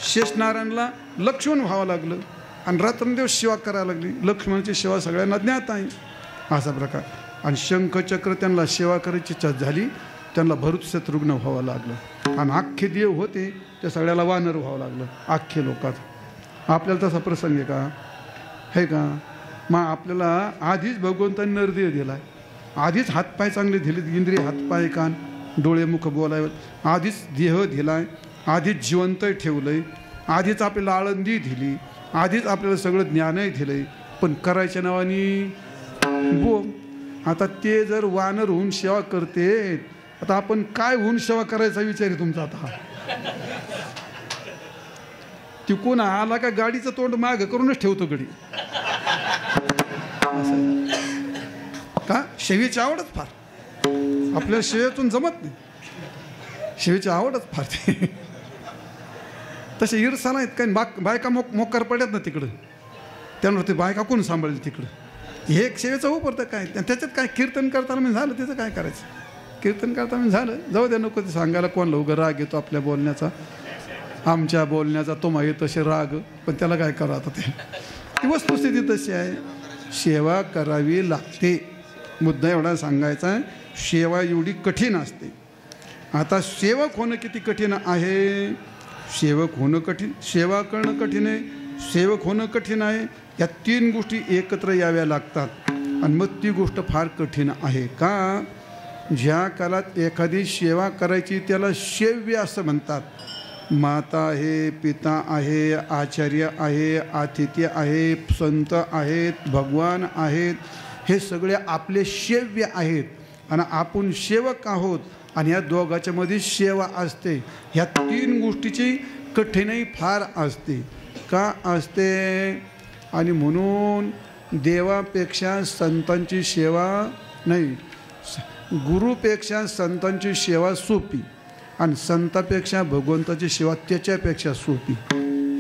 [SPEAKER 1] शेषनारायणला लक्ष्मण व्हावं लागलं आणि रात्रंदिवस सेवा करायला लागली. लक्ष्मणाची सेवा सगळ्यांना ज्ञात आहे. असा प्रकार. आणि शंखचक्र त्यांना सेवा करायची इच्छा झाली, त्यांना भरूच शत्रुघ्न व्हावं लागलं. आणि अख्खे देव होते त्या सगळ्याला वानर व्हावं लागलं अख्खे लोकात. आपल्याला तसा प्रसंग आहे का? आहे का? मग आपल्याला आधीच भगवंतांनी नरदेह दिला आहे, आधीच हातपाय चांगले दिलेत, इंद्रिय हातपाय कान डोळे मुख बोलावे, आधीच देह दिला आहे, आधीच जिवंत ठेवलं आहे, आधीच आपल्याला आळंदी दिली, आधीच आपल्याला सगळं ज्ञानही दिलं आहे. पण करायच्या नावाने बोम. आता ते जर वानर होऊन सेवा करते, आता आपण काय होऊन सेवा करायचा विचार आहे तुमचा? आता तिकून आला का गाडीचं तोंड माग करूनच ठेवतो गडी. का? शेवीची आवडच फार. आपल्या शेवेतून जमत नाही. शेवीची आवडच फार. ते तसे ईर्षा नाहीत काय. बायका मोकार पडत ना तिकडं, त्यामुळे ते बायका कोण सांभाळली तिकडं? हे एक सेवेचं उपरतं काय? त्याच्यात काय कीर्तन करताना मी झालं, त्याचं काय करायचं? कीर्तन करताना मी झालं, जाऊ द्या, नको ते सांगायला कोणाला उगा राग येतो आपल्या बोलण्याचा, आमच्या बोलण्याचा. तो मागे तसे राग, पण त्याला काय करा? आता ती वस्तुस्थिती तशी आहे. सेवा करावी लागते. मुद्दा एवढा सांगायचा आहे, सेवा एवढी कठीण असते. आता सेवक होणं किती कठीण आहे? सेवक होणं कठीण, सेवा करणं कठीण आहे, सेवक होणं कठीण आहे. या 3 गोष्टी एकत्र याव्या लागतात आणि मग ती गोष्ट फार कठीण आहे. का? ज्या काळात एखादी सेवा करायची त्याला सेव्य असं म्हणतात. माता आहे, पिता आहे, आचार्य आहे, आतिथ्य आहे, संत आहेत, भगवान आहेत, हे सगळे आपले सेव्य आहेत आणि आपण सेवक आहोत. आणि या दोघांच्या मध्ये सेवा असते. ह्या 3 गोष्टीची कठीणाई फार असते. का असते? आणि म्हणून देवापेक्षा संतांची सेवा नाही, गुरुपेक्षा संतांची सेवा सोपी आणि संतापेक्षा भगवंताची सेवा त्याच्यापेक्षा सोपी.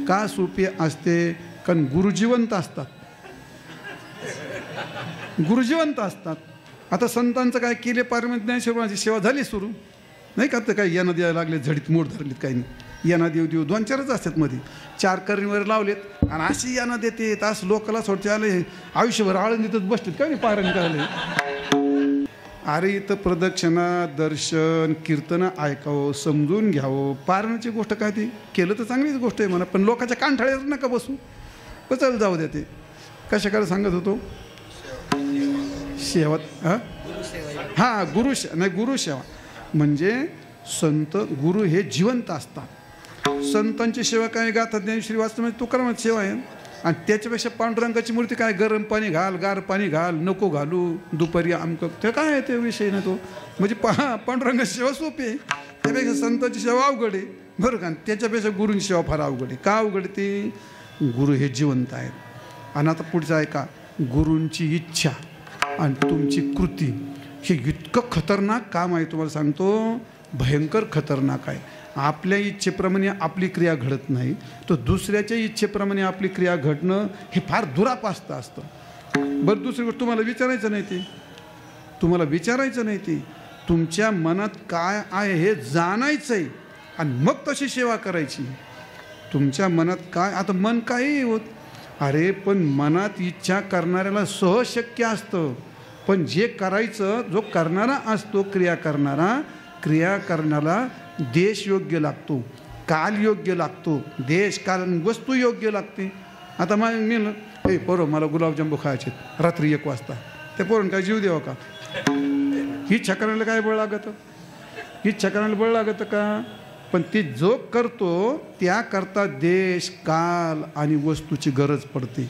[SPEAKER 1] का सोपी असते? कारण गुरु जिवंत असतात. गुरु जिवंत असतात. आता संतांचं काय केले पारमित ज्ञानेश्वरांची सेवा झाली सुरू नाही का? तर काही यांना द्यायला लागले, झडीत मोड धरलीत, काही नाही यांना देऊ 2-4च असतात मध्ये, 4 करणीवर लावलेत आणि अशी यांना देते तास लोकाला सोडते आले आयुष्यभर आळंदीतच बसलेत काय नाही पारायण करायला. अरे इथं प्रदक्षिणा, दर्शन, कीर्तन ऐकावं, समजून घ्यावं. पारायणाची गोष्ट काय ती केलं तर चांगलीच गोष्ट आहे म्हणा, पण लोकांच्या कानठाळ्यावर नका बसू. बचल जाऊ द्या. ते कशाकडे सांगत होतो? सेवा. हां गुरुसेवा म्हणजे संत गुरु हे जिवंत असतात. संतांची सेवा काय? गाथा ज्ञानेश्वरी वाचतो म्हणजे तुकारामाची सेवा आहे. आणि त्याच्यापेक्षा पांडुरंगाची मूर्ती काय? गरम पाणी घाल, गार पाणी घाल, नको घालू, दुपारी आमकं, ते काय आहे ते विषय ना तो. म्हणजे पांडुरंगाची सेवा सोपी आहे, त्यापेक्षा संतांची सेवा अवघड आहे बरं का. त्याच्यापेक्षा गुरूंची सेवा फार अवघड आहे. का अवघड? ते गुरु हे जिवंत आहेत. आणि आता पुढचं आहे का? गुरूंची इच्छा आणि तुमची कृती हे इतकं खतरनाक काम आहे, तुम्हाला सांगतो, भयंकर खतरनाक आहे. आपल्या इच्छेप्रमाणे आपली क्रिया घडत नाही, तर दुसऱ्याच्या इच्छेप्रमाणे आपली क्रिया घडणं हे फार दुरापास्त असतं. बरं दुसरी गोष्ट तुम्हाला विचारायचं नाही, ते तुमच्या मनात काय आहे हे जाणायचं आहे आणि मग तशी सेवा करायची. तुमच्या मनात काय, आता मन काही होत, अरे पण मनात इच्छा करणाऱ्याला सहज शक्य असतं, पण जे करायचं, जो करणारा असतो, क्रिया करणारा देश योग्य लागतो, काल योग्य लागतो, देश काल वस्तू योग्य लागते. आता मग मी हे पोरं मला गुलाबजांबू खायचे रात्री 1 वाजता, ते पोरण काय जीव द्यावं का? इच्छा करायला काय बळ लागतं? इच्छा करायला बळ लागतं का? पण ती जो करतो त्याकरता देश काल आणि वस्तूची गरज पडते.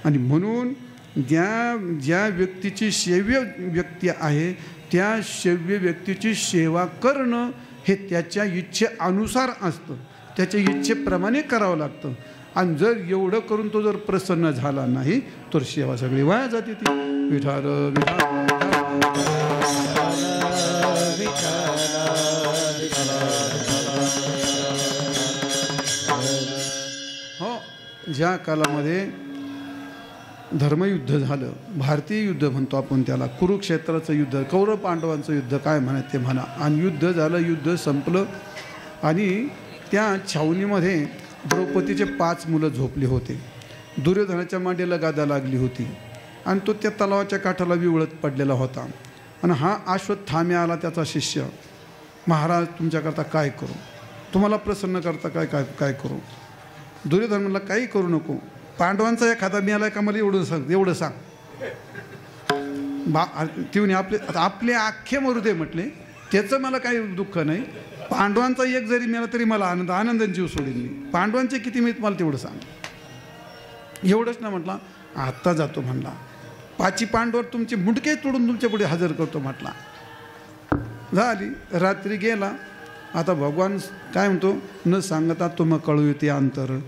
[SPEAKER 1] आणि म्हणून ज्या व्यक्तीची सेव्य व्यक्ती आहे त्या सेव्य व्यक्तीची सेवा करणं हे त्याच्या इच्छेनुसार असतं, त्याच्या इच्छेप्रमाणे करावं लागतं. आणि जर एवढं करून तो जर प्रसन्न झाला नाही तर सेवा सगळी वाया जाते. ती विठाल हो. ज्या कालामध्ये धर्मयुद्ध झालं, भारतीय युद्ध म्हणतो आपण त्याला, कुरुक्षेत्राचं युद्ध, कौरव पांडवांचं युद्ध काय म्हणत ते म्हणा, आणि युद्ध झालं, युद्ध संपलं आणि त्या छावणीमध्ये द्रौपदीचे 5 मुलं झोपले होते. दुर्योधनाच्या मांडीला गादा लागली होती आणि तो त्या तलावाच्या काठाला विवळत पडलेला होता. आणि हा अश्वत्थाम्या आला, त्याचा शिष्य. महाराज तुमच्याकरता काय करू? तुम्हाला प्रसन्न करता काय करू? दुर्योधन म्हणला काही करू नको, पांडवांचा एखादा मिळाला का मला एवढं सांग. ती म्हणे आपले अख्खे मरू दे म्हटले, त्याचं मला काही दुःख नाही. पांडवांचा एक जरी मिळाला तरी मला आनंदाने जीव सोडेल मी. पांडवांचे किती मिळत मला तेवढं सांग. एवढंच ना म्हटला. आत्ता जातो म्हणला. 5 पांडवर तुमचे मुंडके तोडून तुमच्या पुढे हजर करतो म्हटला. झाली रात्री गेला. आता भगवान काय म्हणतो, न सांगता तुम्हा कळू येते अंतर.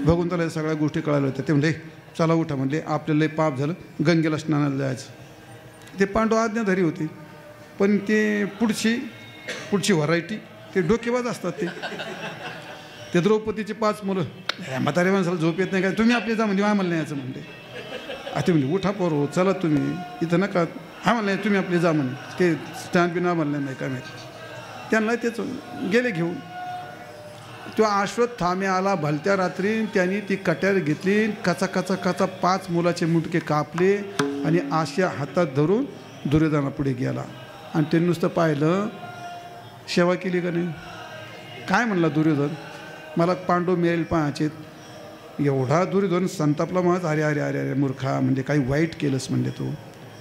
[SPEAKER 1] भगवंताला सगळ्या गोष्टी कळायला होत्या. ते म्हणले चला उठा म्हणले, आपल्याला लय पाप झालं, गंगेला स्नानाला जायचं. ते पांडव आज्ञाधारी होते, पण ते पुढची व्हरायटी ते डोकेबाज असतात. ते द्रौपदीचे 5 मुलं, म्हातारे माणसाला झोप येत नाही काय, तुम्ही आपले जा म्हणजे आम्हाला नाही यायचं म्हणले. आता म्हणजे उठा पोरो चला तुम्ही इथं नका, आम्हाला नाही तुम्ही आपले जा म्हणे. ते स्टँड बिन आम्हाला नाही काय माहिती. त्यांना तेच गेले घेऊन. तो अश्वत्थाम्या आला भलत्या रात्री, त्यांनी ती कट्यार घेतली, कचा 5 मुलाचे मुंडके कापले आणि आशा हातात धरून दुर्योधनापुढे गेला. आणि ते नुसतं पाहिलं, सेवा केली का नाही. काय म्हणला दुर्योधन, मला पांडव मिळेल पाहायचे. एवढा दुर्योधन संतापला. मग अरे अरे अरे अरे मूर्खा, म्हणजे काही वाईट केलंस म्हणजे तू.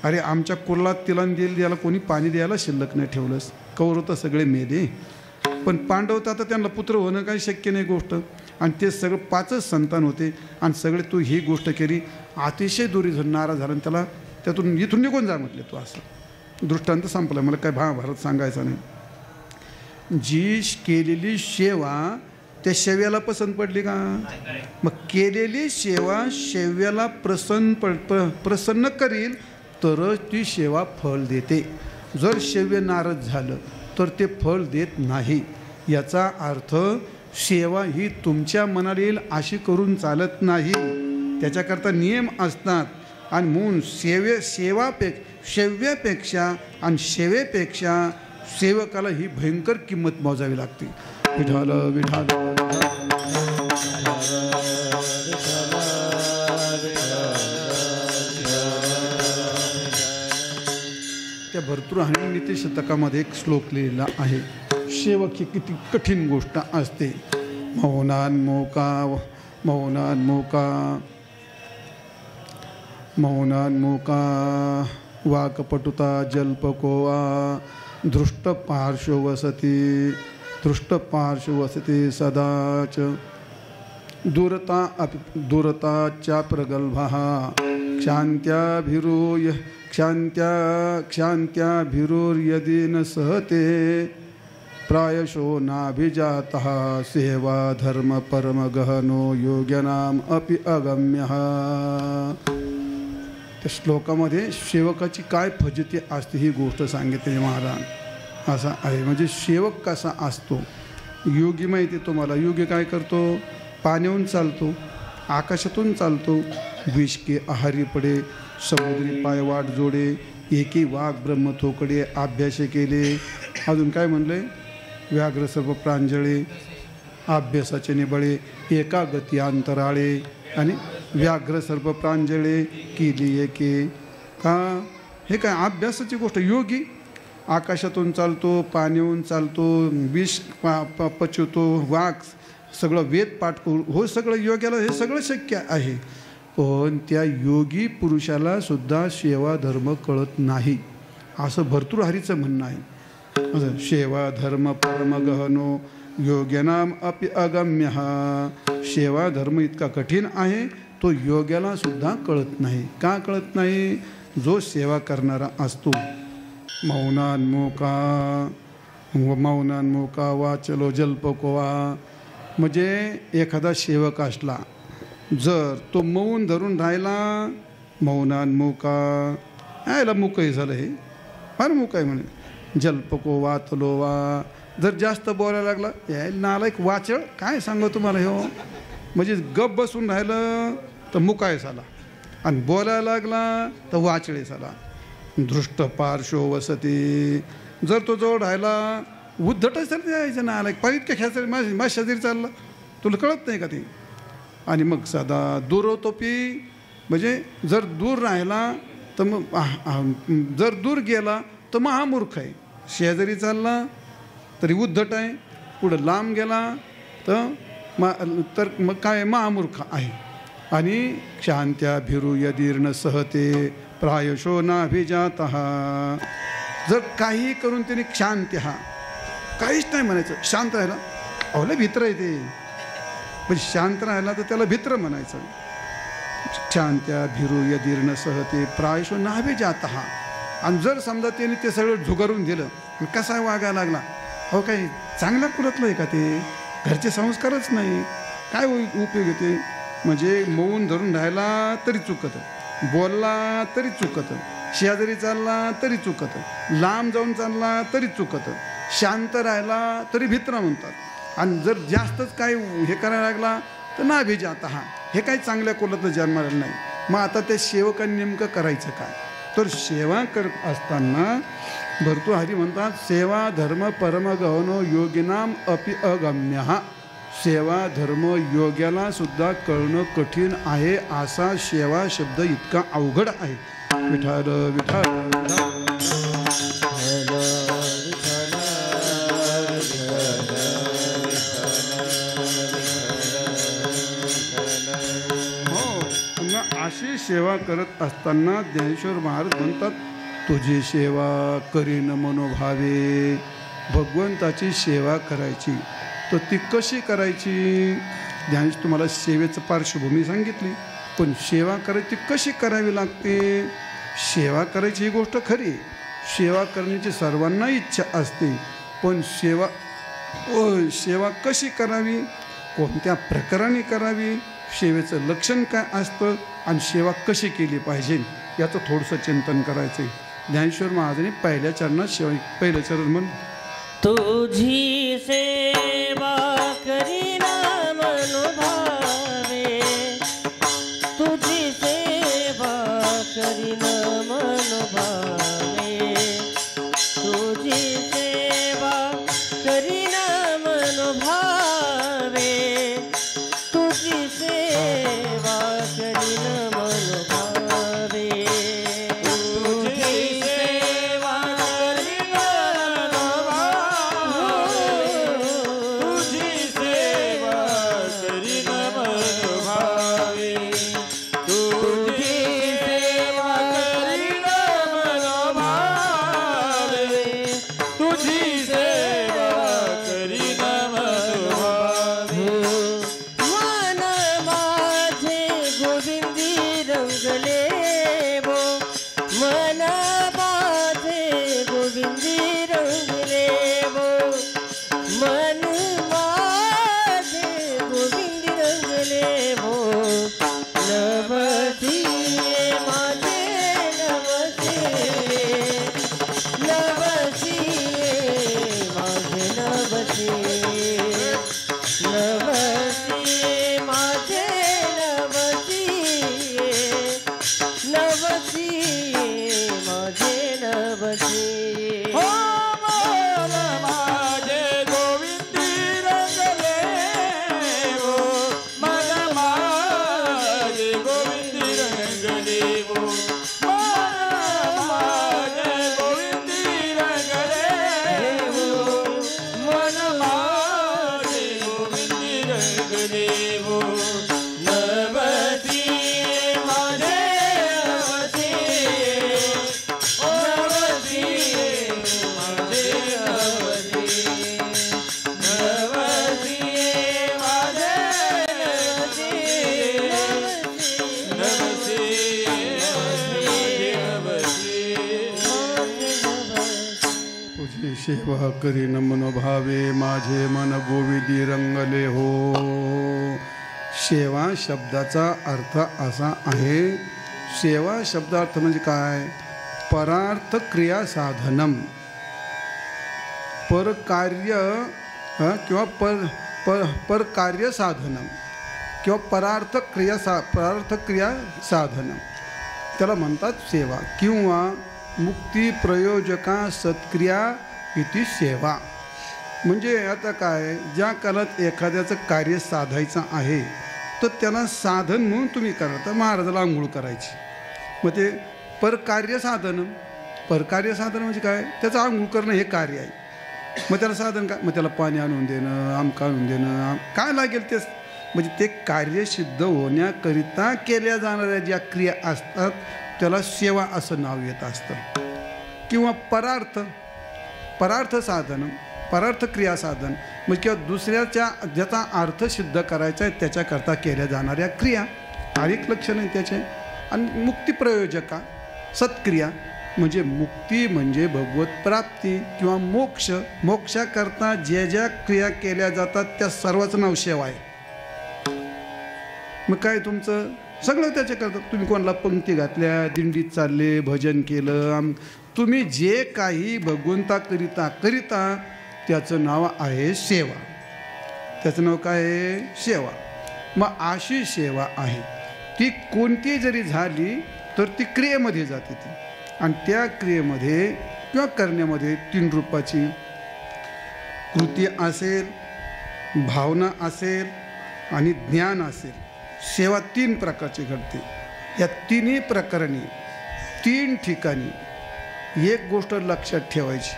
[SPEAKER 1] अरे आमच्या कुर्लात तिला द्यायला कोणी पाणी द्यायला शिल्लक नाही ठेवलंस. कौरव तर सगळे मेले, पण पांडव तर आता त्यांना पुत्र होणं काही शक्य नाही गोष्ट. आणि ते सगळं 5च संतान होते आणि सगळे तू ही गोष्ट केली. अतिशय दुर्योधन नाराज झाला आणि त्याला त्यातून इथून निघून जा म्हटले. तू असं दृष्टांत संपला, मला काय भारत सांगायचा नाही. जी केलेली सेवा त्या शेव्याला पसंत पडली का? मग केलेली सेवा शेव्याला प्रसन्न करील तरच ती सेवा फळ देते. जर सेव्य नाराज झालं तर ते फळ देत नाही. याचा अर्थ सेवा ही तुमच्या मनाला येईल अशी करून चालत नाही. त्याच्याकरता नियम असतात. आणि म्हणून सेव्यापेक्षा आणि सेवेपेक्षा सेवकाला ही भयंकर किंमत मोजावी लागते. विठाल विठाल त्या भर्तृहरी नीती शतकामध्ये एक श्लोक लिहिला आहे. सेवक ही किती कठीण गोष्ट असते. मौनान्मुका वाकपटुता जल्पकोवा दृष्टपार्श्ववसति सदाच दूरताचा प्रगल्भः क्षान्त्याभिरुर्यदि न सहते प्रायशो नाभिजातः सेवा धर्म परम गहनो योग्यानाम अपि अगम्यः. त्या श्लोकामध्ये सेवकाची काय फजिती असते ही गोष्ट सांगितली महाराज. असा आहे म्हणजे सेवक कसा असतो. योगी माहिती तुम्हाला. योगी काय करतो? पाण्याहून चालतो, आकाशातून चालतो, विष के आहारी पडे, समुद्री पाय वाट जोडे, एकी वाघ ब्रह्म थोकडे अभ्यास केले. अजून काय म्हणले? व्याघ्र सर्व प्रांजळे अभ्यासाचे निबळे, एका गती अंतराळे आणि व्याघ्र सर्व प्रांजळे केली एके. का? हे काय अभ्यासाची गोष्ट. योगी आकाशातून चालतो, पाण्याहून चालतो, विष पचवतो, वाघ सगळं वेद पाठ करू, हो सगळं योग्याला हे सगळं शक्य आहे. पण त्या योगी पुरुषाला सुद्धा सेवा धर्म कळत नाही असं भर्तृहरीचं म्हणणं आहे. सेवा धर्म परम गहनो योग्यानाम अपि अगम्यः. सेवा धर्म इतका कठीण आहे तो योग्याला सुद्धा कळत नाही. का कळत नाही? जो सेवा करणारा असतो. मौनान्मुका वाचलो जल्पकोवा. म्हणजे एखादा सेवक असला जर तो मौन धरून राहिला, मौनान्मुका यायला मुकही झालं, हे फार मुक आहे म्हणे. जल्पको वाचलोवा. जर जास्त बोलायला लागला, यायला नालायक वाचळ काय सांगू तुम्हाला हो. म्हणजे गप बसून राहिलं तर मुकाय झाला आणि बोलायला लागला तर वाचळे झाला. दृष्ट पार्श्व वसती. जर तो जवळ राहिला उद्धटच तर यायचं ना, आला पाहिजे का खेळायचं माझ्या शेजारी चालला, तुला कळत नाही का ते. आणि मग सदा दूरोतोपी. म्हणजे जर दूर राहिला तर मग जर दूर गेला तर महामूर्ख आहे. शेजारी चालला तरी उद्धट आहे, पुढं लांब गेला तर मग काय महामूर्ख आहे. आणि क्षांत्याभिरू यदीर्ण सहते प्रायशो नाभिजातः. जर काही करून त्यांनी क्षांत्य काहीच नाही म्हणायचं, शांत राहिला. अवलं भित्र आहे ते, पण शांत राहिला तर त्याला भित्र म्हणायचं. क्षांत्याभिरू यदीर्ण सहते प्रायशो नाभिजातः. आणि जर समजा त्याने ते सगळं झुगारून दिलं आणि कसा वागायला लागला, अहो काही चांगल्या कुलातलं आहे का ते, घरचे संस्कारच नाही, काय उपयोग येते. म्हणजे मौन धरून राहिला तरी चुकत, बोलला तरी चुकत, शेजारी चालला तरी चुकत, लांब जाऊन चालला तरी चुकत, शांत राहिला तरी भित्र म्हणतात. आणि जर जास्तच काय हे करायला लागला तर नाभिजात. हे काही चांगल्या कुलातलं जन्माला नाही. मग आता त्या सेवकांनी नेमकं करायचं काय? तर सेवा करत असताना भर्तृहरी म्हणतात, सेवा धर्म परम गहनो योगिनाम अपि अगम्यः. सेवा धर्म योग्याला सुद्धा कळणं कठीण आहे. असा सेवा शब्द इतका अवघड आहे. विठाल विठाल अशी सेवा करत असताना ज्ञानेश्वर महाराज म्हणतात, तुझी सेवा करीन मनोभावे. भगवंताची सेवा करायची तर ती कशी करायची? ज्ञानेश्वर तुम्हाला सेवेचं पार्श्वभूमी सांगितली, पण सेवा करायची कशी करावी लागते? सेवा करायची ही गोष्ट खरी, सेवा करण्याची सर्वांना इच्छा असते, पण सेवा कशी करावी, कोणत्या प्रकाराने करावी, सेवेचं लक्षण काय असतं आणि सेवा कशी केली पाहिजे याचं थोडंसं चिंतन करायचं आहे. ज्ञानेश्वर महाराजांनी पहिल्या चरणात पहिलं चरण म्हण
[SPEAKER 2] तुझी सेवा करीना मनोभावे, तुझी सेवा करीना मनोभावे, तुझी सेवा करीना मनोभावे, तुझी सेवा करीना मनोभावे, तुझी सेवा करीना तुझी सेवा करीना मनोभावे, तुझी सेवा करीना मनोभावे, तुझी सेवा करीना मनोभावे, मन माझे गोविंदी रंगले वो, मन माझे गोविंदी रंगले वो, मन माझे गोविंदी रंगले वो, नवसी माझे नवसी, नवसी माझे नवसी, नवसी माझे नवसी, नवसी माझे नवसी, हो मन माझे गोविंदी रंगले वो, मन माझे गोविंदी रंगले वो, मन माझे गोविंदी रंगले वो, मन माझे गोविंदी रंगले वो, नवसी माझे नवसी, ओ नवसी माझे नवसी, नवसी माझे नवसी, नवसी माझे नवसी,
[SPEAKER 1] तुझी सेवा करीन मनोभावे, माझे मन गोविंदी रंगले हो. सेवा शब्दाचा अर्थ असा आहे, सेवा शब्दार्थ म्हणजे काय? परार्थ क्रिया साधनम, परकार्य किंवा परकार्य साधनम किंवा परार्थ क्रिया साधनम, त्याला म्हणतात सेवा. किंवा मुक्ती प्रयोजका सत्क्रिया इति सेवा. म्हणजे आता काय, ज्या काळात एखाद्याचं कार्य साधायचं आहे तर त्याला साधन म्हणून तुम्ही करा. तर महाराजाला आंघोळ करायची, मग ते परकार्य साधन. परकार्य साधन म्हणजे काय? त्याचं आंघोळ करणं हे कार्य आहे. मग त्याला साधन काय? मग त्याला पाणी आणून देणं, आमका आणून देणं, काय लागेल तेच. म्हणजे ते कार्य सिद्ध होण्याकरिता केल्या जाणाऱ्या ज्या क्रिया असतात त्याला सेवा असं नाव येत असतं. किंवा परार्थ साधन, परार्थ क्रिया साधन म्हणजे किंवा दुसऱ्याच्या ज्याचा अर्थ सिद्ध करायचा आहे त्याच्याकरता केल्या जाणाऱ्या क्रिया, अनेक लक्षण आहे त्याचे. आणि मुक्ती प्रयोजका सत्क्रिया म्हणजे मुक्ती म्हणजे भगवत प्राप्ती किंवा मोक्ष. मोक्षाकरता ज्या ज्या क्रिया केल्या जातात त्या सर्वच नाव सेवा आहे. मग काय तुमचं सगळं त्याच्या करतात. तुम्ही कोणाला पंक्ती घातल्या, दिंडीत चालले, भजन केलं, तुम्ही जे काही भगवंताकरिता त्याचं नाव आहे सेवा. त्याचं नाव काय आहे? सेवा. मग अशी सेवा आहे ती कोणती जरी झाली तर ती क्रियेमध्ये जाते ती. आणि त्या क्रियेमध्ये किंवा करण्यामध्ये 3 रूपाची कृती असेल, भावना असेल आणि ज्ञान असेल. सेवा 3 प्रकारची घडते. या तिन्ही प्रकरणी 3 ठिकाणी एक गोष्ट लक्षात ठेवायची,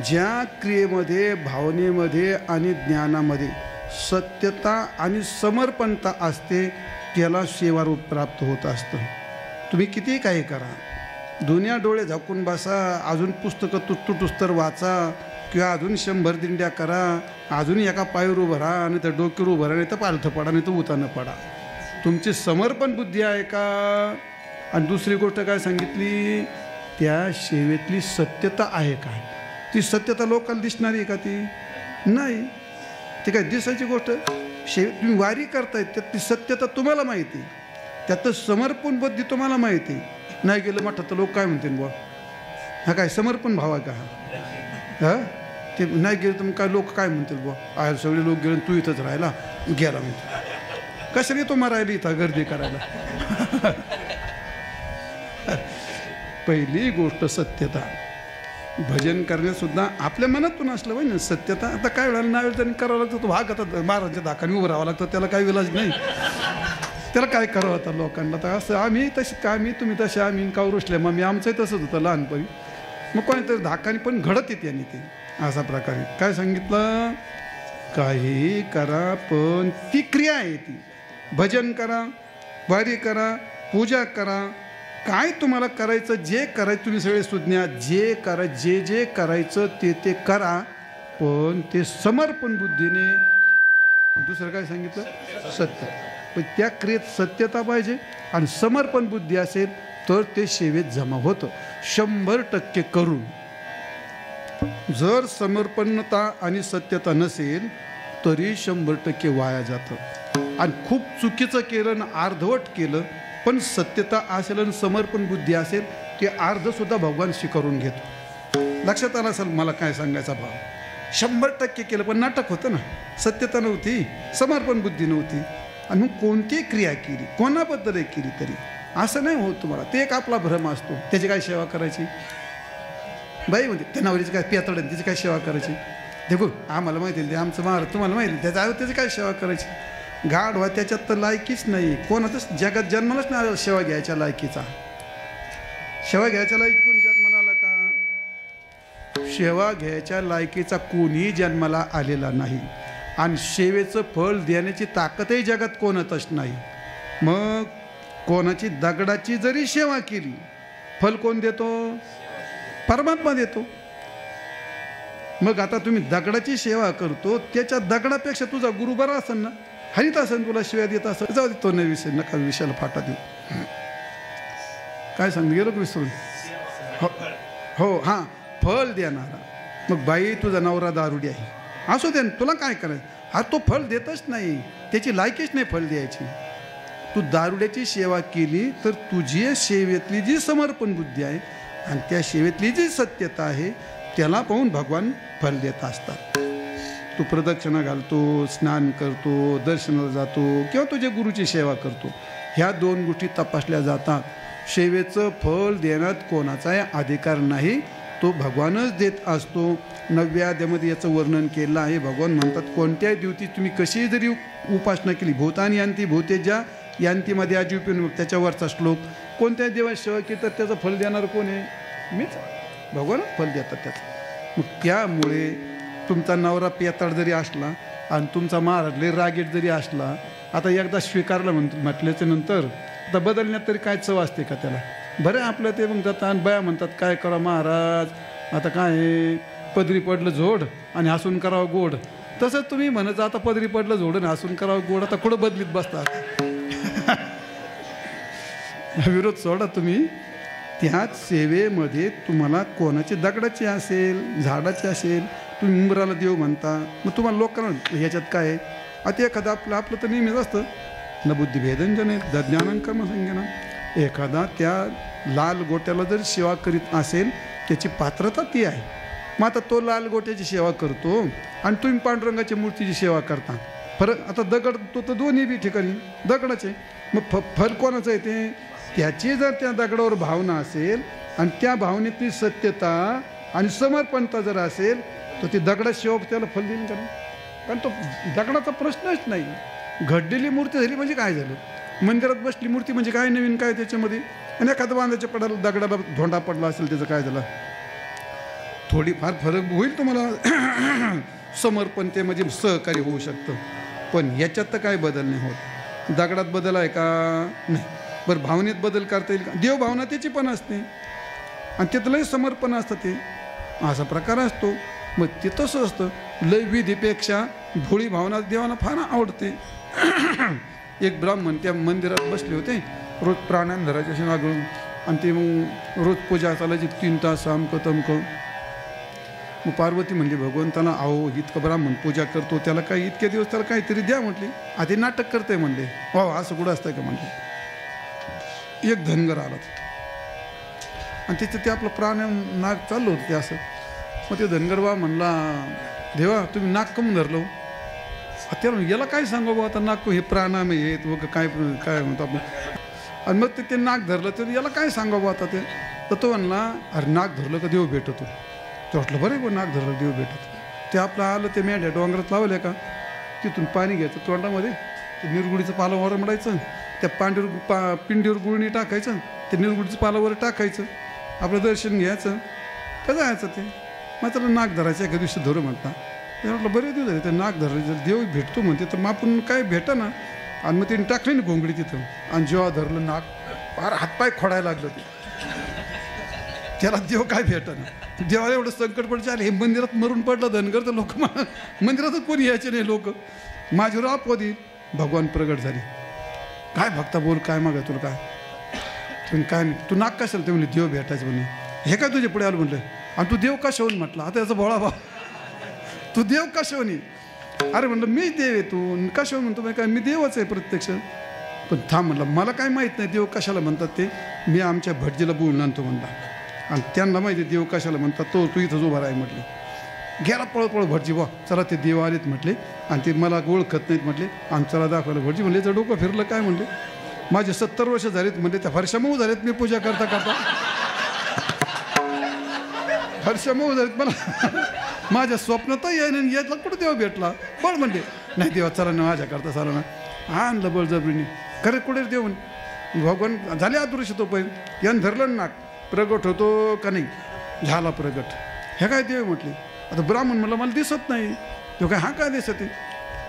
[SPEAKER 1] ज्या क्रियेमध्ये, भावनेमध्ये आणि ज्ञानामध्ये सत्यता आणि समर्पणता असते त्याला सेवारूप प्राप्त होत असतं. तुम्ही कितीही काही करा, दुनिया डोळे झाकून बसा, अजून पुस्तकं तुटुस्तुर वाचा किंवा अजून 100 दिंड्या करा, अजून एका पायावर उभं राहा, आणि तर डोक्यावर उभं राहा, नाही तर पालथं पडा, नाही तर उतानं पडा. तुमची समर्पण बुद्धी आहे का? आणि दुसरी गोष्ट काय सांगितली, त्या सेवेतली सत्यता आहे काय? ती सत्यता लोकांना दिसणारी आहे का? ती नाही. ती काय दिसायची गोष्ट? तुम्ही वारी करतायत त्यात ती सत्यता तुम्हाला माहिती, त्यात समर्पण बुद्धी तुम्हाला माहिती. नाही गेलं मठात तर लोक काय म्हणतील, बुवा हा काय समर्पण भाव आहे का हा? ते नाही गेलं तर मग काय लोक काय म्हणतील बुवा, आहे सगळे लोक गेले तू इथंच राहिला गेला म्हणतो. कशाला येतो राहिला इथं गर्दी करायला. पहिली गोष्ट सत्यता. भजन करण्यात सुद्धा आपल्या मनातून असलं पाहिजे सत्यता. आता काय वेळाला नावेळ त्यांनी करावं लागतं, तो भाग आता महाराजांच्या धाकाने उभं राहावं लागतं, त्याला काही विलाज नाही. त्याला काय करावं आता लोकांना. तर असं आम्ही तशी का मी तुम्ही तसे आम्ही काऊ रुसले मग मी आमचंही तसंच होतं लहानपणी. मग कोणीतरी धाकाने पण घडत येते आणि ते अशा प्रकारे काय सांगितलं, काही करा पण ती क्रिया आहे ती. भजन करा, वारी करा, पूजा करा, काय तुम्हाला करायचं जे करायचं तुम्ही सगळे सुज्ञा जे करा जे जे करायचं ते करा, पण ते समर्पण बुद्धीने. दुसरं काय सांगितलं, सत्य. पण त्या क्रियेत सत्यता पाहिजे आणि समर्पण बुद्धी असेल तर ते सेवेत जमा होतं 100% करून. जर समर्पणता आणि सत्यता नसेल तरी 100% वाया जातं. आणि खूप चुकीचं केलं आणि अर्धवट केलं, पण सत्यता असेल आणि समर्पण बुद्धी असेल ते अर्धसुद्धा भगवान स्वीकारून घेतो. लक्षात आलं असेल मला काय सांगायचा भाव. 100% केलं पण नाटक होतं ना, सत्यता नव्हती, समर्पण बुद्धी नव्हती. आणि मग कोणती क्रिया केली कोणाबद्दल केली तरी असं नाही होत तुम्हाला. ते एक आपला भ्रम असतो, त्याची काय सेवा करायची बाई म्हणते, त्या नवरीची काय पियातडन त्याची काय सेवा करायची. देखो आम्हाला माहिती आहे ते आमचं महाराज तुम्हाला माहिती आहे त्याच्या त्याची काय सेवा करायची. गाढवा त्याच्यात तर लायकीच नाही, कोणातच जगात जन्मालाच नाही सेवा घ्यायच्या लायकीचा. सेवा घ्यायच्या लायकी कोण जन्माला आला का, सेवा घ्यायच्या लायकीचा कोणीही जन्माला आलेला नाही. आणि सेवेचं फळ देण्याची ताकदही जगात कोणातच नाही. मग कोणाची दगडाची जरी सेवा केली फल कोण देतो, परमात्मा देतो. मग आता तुम्ही दगडाची सेवा करतो, त्याच्या दगडापेक्षा तुझा गुरु बरा असेल ना, हरित असेल तुला शिव्या देत असेल, जाऊ दे तो नाही विषय, नका विषयाला फाटा देऊ. काय सांग गेलो विसरून. हो हां, फल देणारा. मग बाई तुझा नवरा दारुडी आहे असू दे, तुला काय करायचं. हा तो फल देतच नाही, त्याची लायकीच नाही फल द्यायची. तू दारुड्याची सेवा केली तर तुझी सेवेतली जी समर्पण बुद्धी आहे आणि त्या सेवेतली जी सत्यता आहे त्याला पाहून भगवान फल देत असतात. तू प्रदक्षिणा घालतो, स्नान करतो, दर्शनाला जातो किंवा तुझ्या गुरुची सेवा करतो, ह्या 2 गोष्टी तपासल्या जातात. सेवेचं फल देण्यात कोणाचाही अधिकार नाही, तो भगवानच देत असतो. 9व्या अध्यायामध्ये याचं वर्णन केलं आहे. भगवान म्हणतात कोणत्याही देवती तुम्ही कशी जरी उपासना केली, भूतानी यांती भूतेजा यांतीमध्ये आजीवपिन, त्याच्यावरचा श्लोक, कोणत्याही देवाची सेवा केली तर त्याचं फल देणार कोण आहे, मीच. भगवान फल देतात त्याचं. मग त्यामुळे तुमचा नवरा पेताळ जरी असला आणि तुमचा महाराज लय रागीट जरी असला, आता एकदा स्वीकारलं म्हटल्याच्या नंतर आता बदलण्यात तरी काय चव असते का त्याला. बरं आपलं ते म्हणतात आणि बया म्हणतात काय करा महाराज आता काय पदरी पडलं झोड आणि हसून करावं गोड. तसंच तुम्ही म्हणत आता पदरी पडलं झोड आणि हसून करावं गोड. आता कुठं बदलीत बसतात. विरोध सोडा तुम्ही. त्याच सेवेमध्ये तुम्हाला कोणाची दगडाची असेल झाडाची असेल, तुम्ही उंबराला देव म्हणता, मग तुम्हाला लोकांना ह्याच्यात काय आहे. आता एखादं आपलं तर नेहमीच असतं न बुद्धिभेदन द ज्ञानं कर्म संज्ञानं. एखादा त्या लाल गोट्याला जर सेवा करीत असेल त्याची पात्रता ती आहे. मग आता तो लाल गोट्याची सेवा करतो आणि तुम्ही पांडुरंगाच्या मूर्तीची सेवा करता, फरक. आता दगड तो तर दोन्ही बी ठिकाणी दगडाचे. मग फल कोणाचं आहे ते, त्याची जर त्या दगडावर भावना असेल आणि त्या भावनेतली सत्यता आणि समर्पणता जर असेल तर ती दगडात सेवा त्याला फल देईन का. कारण तो दगडाचा प्रश्नच नाही. घडलेली मूर्ती झाली म्हणजे काय झालं, मंदिरात बसली मूर्ती म्हणजे काय नवीन काय त्याच्यामध्ये. आणि एखादं बांधाच्या पडाला दगडाला धोंडा पडला असेल त्याचं काय झालं, थोडीफार फरक होईल तुम्हाला. समर्पणतेमध्ये सहकार्य होऊ शकतं, पण याच्यात तर काय बदल नाही होत. दगडात बदल आहे का नाही. बरं भावनेत बदल करता येईल का, देव भावना त्याची पण असते आणि त्यातलंही समर्पण असतं ते, असा प्रकार असतो. मग ते तसं असतं. लय विधीपेक्षा भोळी भावना देवाला फार आवडते. एक ब्राह्मण त्या मंदिरात बसले होते, रोज प्राणायाम धरायचे नागळून, आणि ते मग रोज पूजा चालायची 3 तास अमकं तमकं. मग पार्वती म्हणली भगवंताला, अहो इतकं ब्राह्मण पूजा करतो त्याला काही इतके दिवस त्याला काहीतरी द्या म्हटली. आधी नाटक करते म्हणले. हो असं कुठं असतं का म्हणले. एक धनगर आला, आणि तिथे ते आपलं प्राण नाक चाललं होतं ते असं. मग ते धनगरबा म्हणला, देवा तुम्ही नाक कमून धरलो? त्याला याला काय सांगू बा आता, नाक हे प्राणायाम हे काय काय म्हणतो आपण. आणि मग ते नाक धरलं तर याला काय सांगा बा आता ते. तर तो म्हणला, अरे नाक धरलं का देव भेटतो. ते वाटलं बरं बा नाक धरलं देव भेटतो. ते आपलं आलं ते मेंढ्या डोंगरात लावल्या का, तिथून पाणी घ्यायचं तोंडामध्ये, ते निरगुडीचं पालं वर मडायचं, त्या पिंडीवर गुळणी टाकायचं, ते निरगुडीचं पालं वर टाकायचं, आपलं दर्शन घ्यायचं का जायचं. ते मग त्याला नाक धरायचं एका दिवशी धरू म्हणता. ते म्हटलं बरे दिवस झाले ते नाक धरले, जर देव भेटतो म्हणते तर मग आपण काय भेटा ना. आणि मग तिने टाकली ना घोंगडी तिथं, आणि जेव्हा धरलं नाक फार हातपाय खोडायला लागलं ते. त्याला देव काय भेटा ना. देवाला एवढं संकट पडचे आले, हे मंदिरात मरून पडलं धनगर तर लोक मंदिरातच कोणी यायचे नाही. लोक माझ्यावर आपदी भगवान प्रगट झाले. काय भक्ता बोल, काय मागा तुला काय तुम्ही काय नाही, तू नाक कशाला. ते म्हणले देव भेटायचं म्हणे. हे काय तुझे पुढे आलं म्हटलं. आणि तू देव कशाहून म्हटलं. आता याचा भोळा भाव, तू देव कशाहून. अरे म्हटलं मी देव आहे, तू कशाहून म्हणतो. काय मी देवच आहे प्रत्यक्ष. पण थांब म्हटलं, मला काय माहीत नाही देव कशाला म्हणतात ते. मी आमच्या भटजीला बोलून आणतो म्हणला. आणि त्यांना माहिती देव कशाला म्हणतात. तू इथंच उभा राही म्हटले. गेला पळत पळत भटजी, वा चला ते देव आलेत म्हटले. आणि ते मला ओळखत नाहीत म्हटले. आणि चला दाखवलं. भटजी म्हणले याचं डोकं फिरलं काय म्हणले. माझे 70 वर्ष झालेत म्हणले. त्या फरशा मऊ झालेत मी पूजा करता करता. फरशा मऊ झालेत मला. माझ्या स्वप्नात यायला कुठं देव भेटला. बळ म्हणले नाही देवा चला ना माझ्या करता चला ना. आणलं बळजबरीने. खरे कुठे देव भगवान झाले अदृश्य तो पण यानं धरलं नाक. प्रगट होतो का नाही, झाला प्रगट. हे काय देव म्हटले. आता ब्राह्मण म्हटलं मला दिसत नाही. तो काय हा काय दिसत आहे.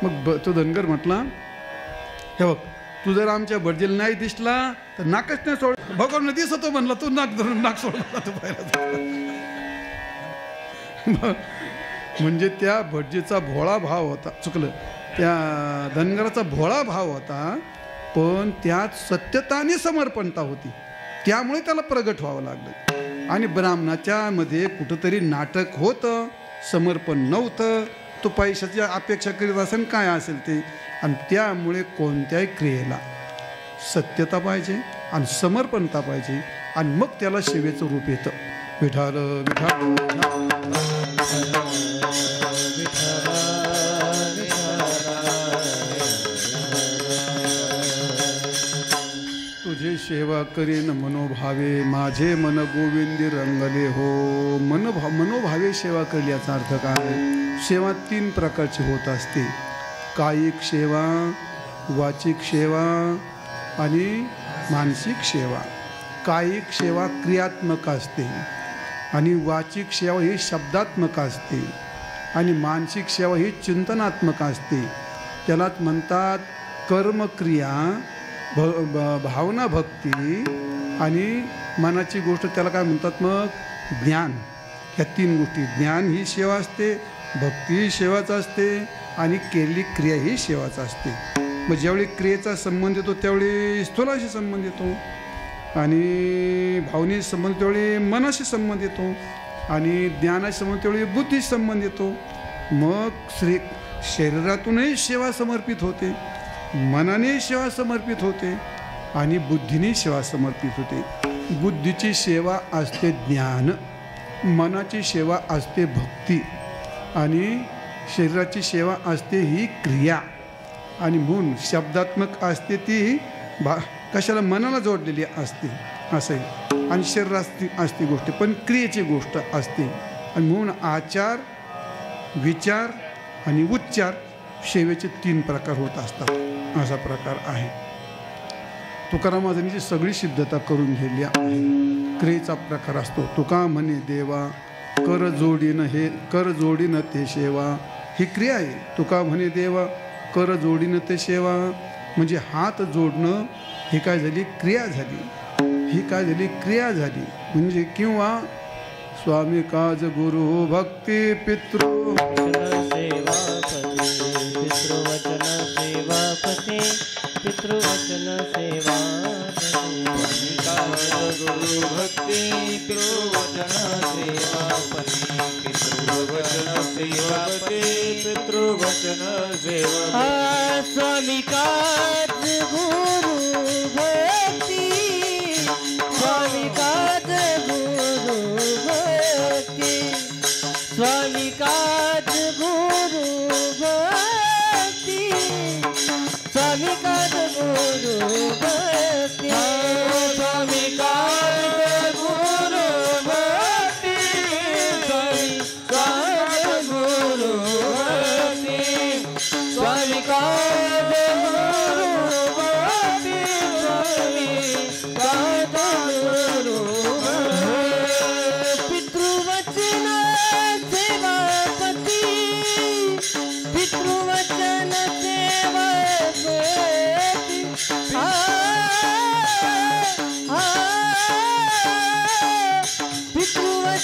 [SPEAKER 1] मग तो धनगर म्हटला, हे बघ तू जर आमच्या भटजीला नाही दिसला तर नाकच नाही सोड. भगवान दिसतो म्हणला, तू नाक धरून नाक सोडला. तो म्हणजे त्या भटजीचा भोळा भाव होता. चुकलं, त्या धनगराचा भोळा भाव होता, पण त्यात सत्यता आणि समर्पणता होती. त्यामुळे त्याला प्रगट व्हावं लागलं. आणि ब्राह्मणाच्या मध्ये कुठंतरी नाटक होतं, समर्पण नव्हतं. तो पैशाची अपेक्षा करीत असेल काय असेल ते. आणि त्यामुळे कोणत्याही क्रियेला सत्यता पाहिजे आणि समर्पणता पाहिजे. आणि मग त्याला सेवेचं रूप येतं. विठाल तुझे सेवा करीन मनोभावे, माझे मन गोविंदी रंगले हो. मनोभावे सेवा करली याचा अर्थ काय. सेवा 3 प्रकारची होत असते. कायिक सेवा, वाचिक सेवा आणि मानसिक सेवा. कायिक सेवा क्रियात्मक असते आणि वाचिक सेवा ही शब्दात्मक असते आणि मानसिक सेवा ही चिंतनात्मक असते. त्यालाच म्हणतात कर्मक्रिया, भावना भक्ती आणि मनाची गोष्ट. त्याला काय म्हणतात मग ज्ञान. ह्या 3 गोष्टी. ज्ञान ही सेवा असते, भक्ती ही सेवाच असते आणि केलेली क्रिया ही सेवाच असते. मग ज्यावेळी क्रियेचा संबंध येतो त्यावेळी स्थूलाशी संबंध येतो आणि भावनेशी संबंध त्यावेळी मनाशी संबंध येतो आणि ज्ञानाशी संबंध त्यावेळी बुद्धीशी संबंध येतो. मग शरीरातूनही सेवा समर्पित होते, मनाने सेवा समर्पित होते आणि बुद्धीने सेवा समर्पित होते. बुद्धीची सेवा असते ज्ञान, मनाची सेवा असते भक्ती आणि शरीराची सेवा असते ही क्रिया. आणि म्हणून शब्दात्मक असते ती कशाला मनाला जोडलेली असते असं आहे. आणि शरीराची असते गोष्ट पण क्रियेची गोष्ट असते. आणि म्हणून आचार, विचार आणि उच्चार सेवेचे 3 प्रकार होत असतात. असा प्रकार आहे. तुकाराम महाराजांची सगळी सिद्धता करून घेतली आहे. क्रियेचा प्रकार असतो. तुका म्हणे देवा कर जोडीनं ते सेवा. ही क्रिया आहे. तुका म्हणे देवा कर जोडीनं ते सेवा म्हणजे हात जोडणं. ही काय झाली क्रिया झाली. ही काय झाली क्रिया झाली. म्हणजे किंवा स्वामी काज गुरु भक्ती पितृ
[SPEAKER 2] पितृवचन सेवा गुरु भक्ती पितृवचन सेवा स्वामी काज गुरु भक्ती स्वामी काज गुरु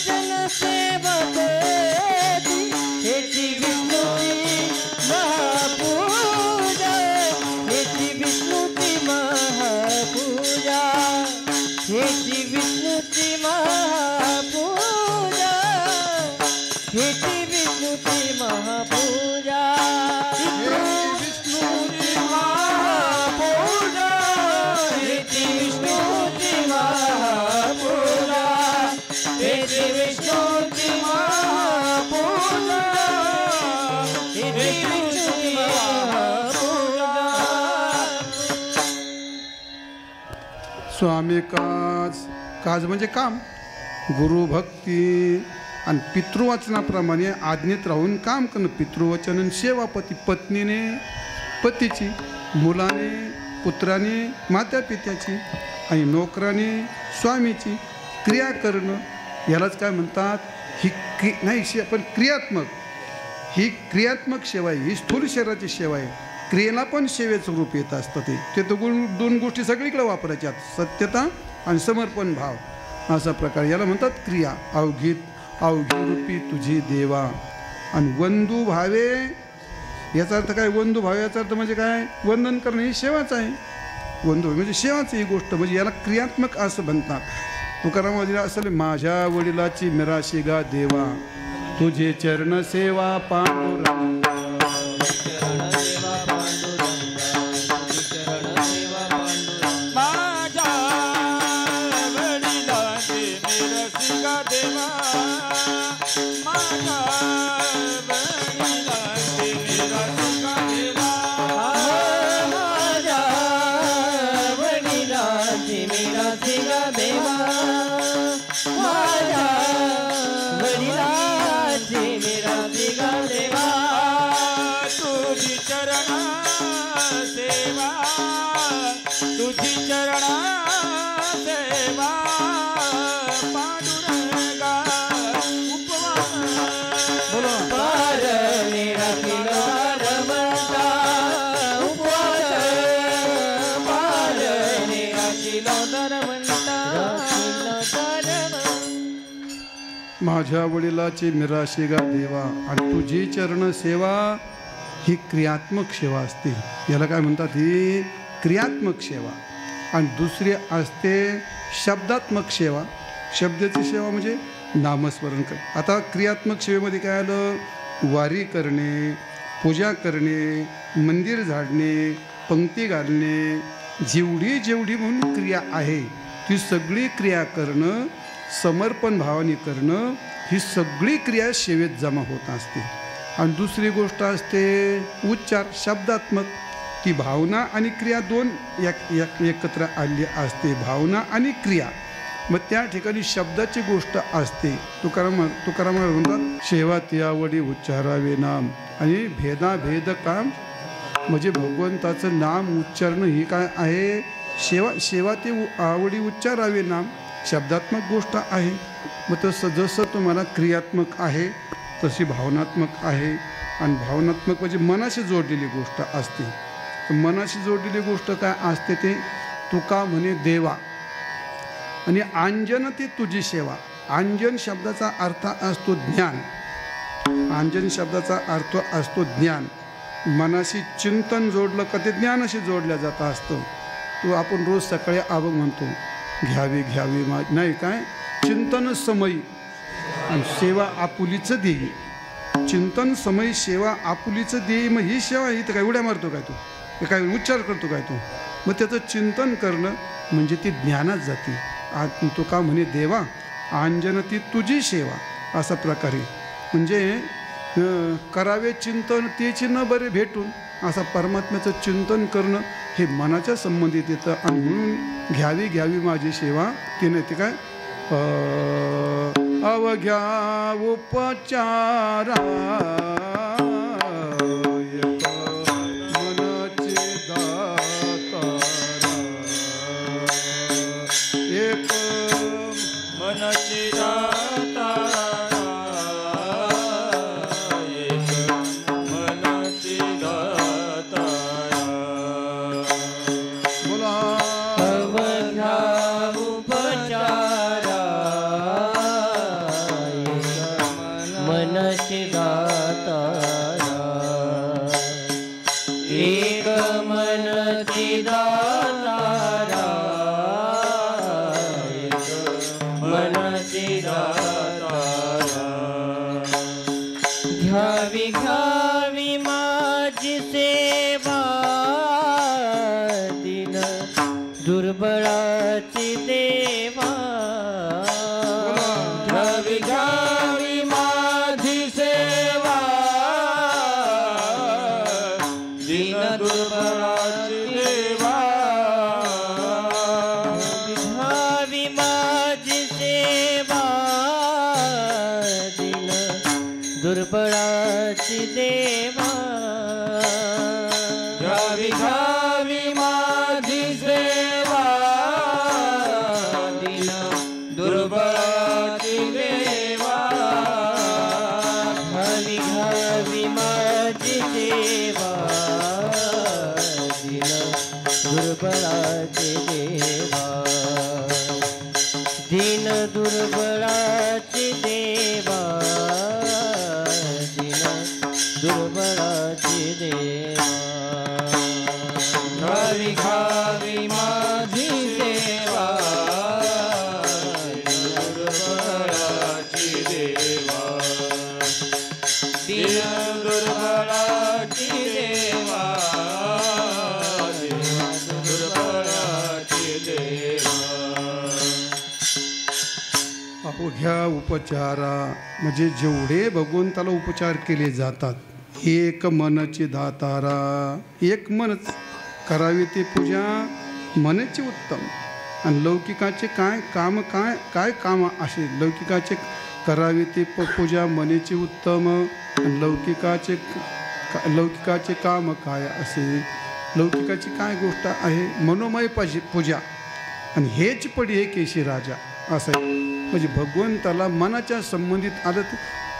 [SPEAKER 2] वचन सेवक हेची विष्णुची महापूजा हेची विष्णुची महापूजा हेची विष्णुची महापूजा हेची विष्णुची महापूजा विष्णुची महापूजा हेची विष्णुची महापूजा हेची विष्णुची महापूजा हेची विष्णुची महापूजा.
[SPEAKER 1] स्वामी काज म्हणजे काम, गुरुभक्ती आणि पितृवचनाप्रमाणे आज्ञेत राहून काम करणं. पितृवचन आणि सेवा, पत्नीने पतीची, मुलाने पुत्राने माता पित्याची आणि नोकराने स्वामीची क्रिया करणं. यालाच काय म्हणतात, ही नाही पण क्रियात्मक, ही क्रियात्मक सेवा आहे, ही स्थूल शरीराची सेवा आहे. क्रियेला पण सेवेचं रूप येत असतं. ते तर दोन गोष्टी सगळीकडे वापरायच्यात, सत्यता आणि समर्पण भाव असा प्रकार. याला म्हणतात क्रिया. अवघी रूपी तुझी देवा. आणि वंदू भावे याचा अर्थ काय, वंदू भावे याचा अर्थ म्हणजे काय, वंदन करणं ही सेवाच आहे. वंदू म्हणजे सेवाच ही गोष्ट, म्हणजे याला क्रियात्मक असं म्हणतात. तुकारामामध्ये असेल, माझ्या वडिलाची मिराशी गा देवा, तुझे चरण सेवा पांडुरंग. माझ्या वडिलाची मिराशी गा देवा. आणि तुझी चरण सेवा ही क्रियात्मक सेवा असते. याला काय म्हणतात, ही क्रियात्मक सेवा. आणि दुसरी असते शब्दात्मक सेवा. शब्दाची सेवा म्हणजे नामस्मरण कर. आता क्रियात्मक सेवेमध्ये काय आलं, वारी करणे, पूजा करणे, मंदिर झाडणे, पंक्ती घालणे, जेवढी म्हणून क्रिया आहे ती सगळी क्रिया करणं, समर्पण भावाने करणं, ही सगळी क्रिया सेवेत जमा होत असते. आणि दुसरी गोष्ट असते उच्चार, शब्दात्मक. ती भावना आणि क्रिया दोन एकत्र आली असते, भावना आणि क्रिया. मग त्या ठिकाणी शब्दाची गोष्ट असते. तुकाराम म्हणतात, सेवा ती आवडी उच्चारावे नाम. आणि भेद काम म्हणजे भगवंताचं नाम उच्चारणं ही काय आहे, सेवा ते आवडी उच्चारावे नाम. शब्दात्मक गोष्ट आहे. मग तसं जसं तुम्हाला क्रियात्मक आहे तशी भावनात्मक आहे. आणि भावनात्मक म्हणजे मनाशी जोडलेली गोष्ट असते. मनाशी जोडलेली गोष्ट काय असते, ते तुका म्हणे देवा. आणि अंजन ती तुझी सेवा. अंजन शब्दाचा अर्थ असतो ज्ञान. अंजन शब्दाचा अर्थ असतो ज्ञान. मनाशी चिंतन जोडलं का ते ज्ञानाशी जोडल्या जात असतं. तो आपण रोज सकाळी अभंग म्हणतो, घ्यावी नाही काय, चिंतन समयी आणि सेवा आपुलीचं देई. चिंतन समयी सेवा आपुलीचं देई. मग ही सेवा ही तर काय उड्या मारतो काय तू, काय उच्चार करतो काय तू. मग त्याचं चिंतन करणं म्हणजे ती ज्ञानात जाते. तो का म्हणे देवा अंजन ती तुझी सेवा, असा प्रकारे. म्हणजे करावे चिंतन तेची न बरे भेटून, असा परमात्म्याचं चिंतन करणं हे मनाच्या संबंधित येतं. आणि म्हणून घ्यावी माझी सेवा. ती नाही ते काय, अवघ्या उपचारा मनाचे दातारा. एक मनाचे दातारा, एक मनाचे दातारा. बोला
[SPEAKER 2] अवघ्या उपचारा दुर्बळाची देवा घ्यावी घ्यावी माझी सेवा दीन दुर्बळाची देवा घ्यावी माझी सेवा दीन दुर्बळाची देवा घ्यावी घ्यावी माझी सेवा दीन दुर्बळाची देवा घ्यावी घ्यावी माझी सेवा दीन दुर्बळाची देवा दीन दुर्बळाची देवा दीन दुर्बळाची देवा घ्यावी घ्यावी माझी सेवा दुर्बळाची देवा दीन दुर्बळाची देवा दुर्बळाची देवा
[SPEAKER 1] अवघ्या उपचारा म्हणजे जेवढे भगवंताला उपचार केले जातात एक मनची दातारा एक मनच करावी ती पूजा मनची उत्तम आणि लौकिकाचे काय काम असे लौकिकाचे करावी ती पूजा मनेची उत्तम आणि लौकिकाचे काम काय असे लौकिकाची काय गोष्ट आहे मनोमय पूजा आणि हेच पडी हे केशी राजा असं आहे म्हणजे भगवंताला मनाच्या संबंधित आलं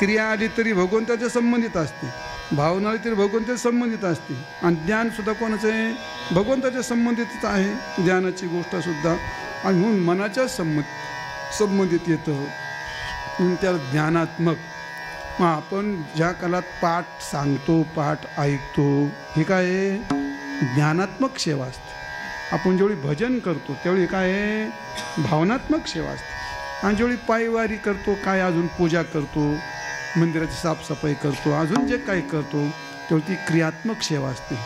[SPEAKER 1] क्रिया आली तरी भगवंताच्या संबंधित असते भावना आली तरी भगवंताच्या संबंधित असते आणि ज्ञानसुद्धा कोणाचं आहे भगवंताच्या संबंधितच आहे ज्ञानाची गोष्टसुद्धा आणि म्हणून मनाच्या संबंधित येतं म्हणून त्याला ज्ञानात्मक मग आपण ज्या कालात पाठ सांगतो पाठ ऐकतो हे काय आहे ज्ञानात्मक सेवा असते आपण जेवढी भजन करतो तेवढी काय आहे भावनात्मक सेवा असते आणि जेवढी पायवारी करतो काय अजून पूजा करतो मंदिराची साफसफाई करतो अजून जे काही करतो तेवढी ती क्रियात्मक सेवा असते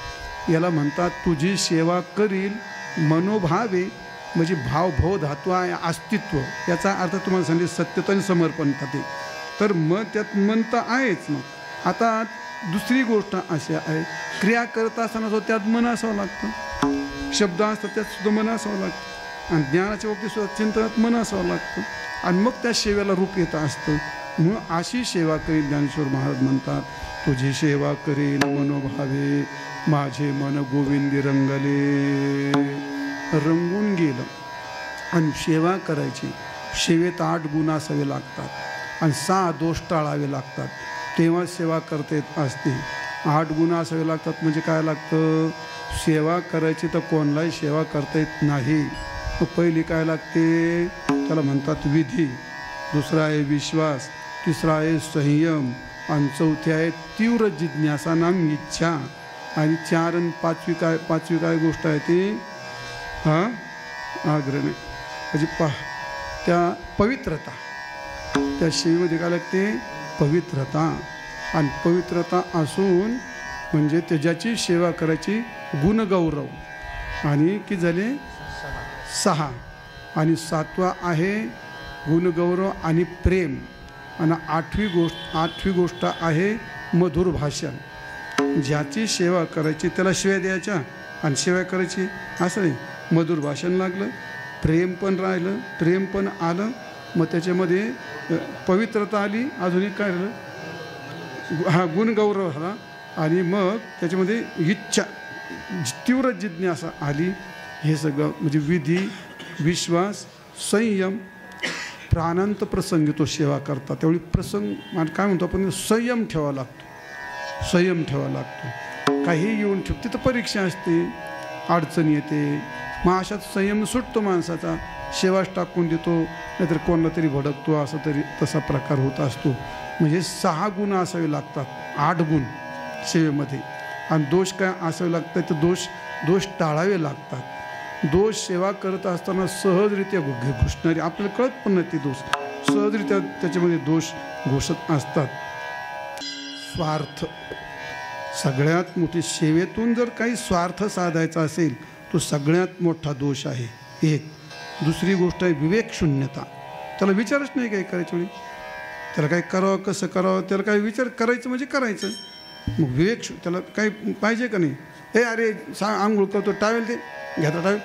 [SPEAKER 1] याला म्हणतात तुझी सेवा करील मनोभावे म्हणजे भाव धातू आहे अस्तित्व याचा अर्थ तुम्हाला सांगितले सत्यता आणि समर्पण ते तर मग त्यात मन तर आहेच मग आता दुसरी गोष्ट अशी आहे क्रिया करत असताना तो त्यात मन असावं लागतं शब्द असतात त्यात सुद्धा मन असावं लागतं आणि ज्ञानाच्या बाबतीत सुद्धा चिंतनात मन असावं लागतं आणि मग त्या सेवेला रूप येतं असतं म्हणून अशी सेवा करील ज्ञानेश्वर महाराज म्हणतात तुझी सेवा करील मनोभावे माझे मन गोविंदी रंगले रंगून गेलं आणि सेवा करायची सेवेत 8 गुण असावे लागतात आणि 6 दोष टाळावे लागतात तेव्हा सेवा करता येत असते 8 गुण असावे लागतात म्हणजे काय लागतं सेवा करायची तर कोणालाही सेवा करता येत नाही पहिली काय लागते त्याला म्हणतात विधी दुसरा आहे विश्वास तिसरा आहे संयम आणि चौथी आहे तीव्र जिज्ञासा नाम इच्छा आणि 4 आणि 5वी काय गोष्ट आहे ती आग्रह नाही म्हणजे त्या पवित्रता त्या सेवेमध्ये काय लागते पवित्रता आणि पवित्रता असून म्हणजे त्याच्याची सेवा करायची गुणगौरव आणि की झाले 6 आणि 7वा आहे गुणगौरव आणि प्रेम आणि 8वी गोष्ट आहे मधुर भाषण ज्याची सेवा करायची त्याला शिव्या द्यायच्या आणि सेवा करायची असं नाही मधुर भाषण लागलं प्रेम पण राहिलं प्रेम पण आलं मग त्याच्यामध्ये पवित्रता आली अजून एक काय झालं गुणगौरव झाला आणि मग त्याच्यामध्ये इच्छा तीव्र जिज्ञासा आली हे सगळं म्हणजे विधी विश्वास संयम प्राणांत प्रसंगी तो सेवा करता तेवढी प्रसंग काय म्हणतो आपण संयम ठेवावा लागतो काही येऊन ठेव तिथं परीक्षा असते अडचण येते मग अशात संयम सुटतो माणसाचा सेवाच टाकून देतो नाहीतर कोणाला तरी भडकतो असं तरी तसा प्रकार होत असतो म्हणजे 6 गुण असावे लागतात 8 गुण सेवेमध्ये आणि दोष काय असावे लागतात तर दोष टाळावे लागतात दोष सेवा करत असताना सहजरित्या घुसणारे आपल्याला कळत पण नाही ते दोष सहजरित्या त्याच्यामध्ये दोष घुसत असतात स्वार्थ सगळ्यात मोठी सेवेतून जर काही स्वार्थ साधायचा असेल तो सगळ्यात मोठा दोष आहे एक. दुसरी गोष्ट आहे विवेकशून्यता. त्याला विचारच नाही काही करायच्या वेळी. त्याला काय करावं, कसं करावं, त्याला काय विचार करायचं म्हणजे करायचं. मग त्याला काही पाहिजे का नाही. हे अरे आंघोळ करतो, टावेल ते घ्याता टावेल.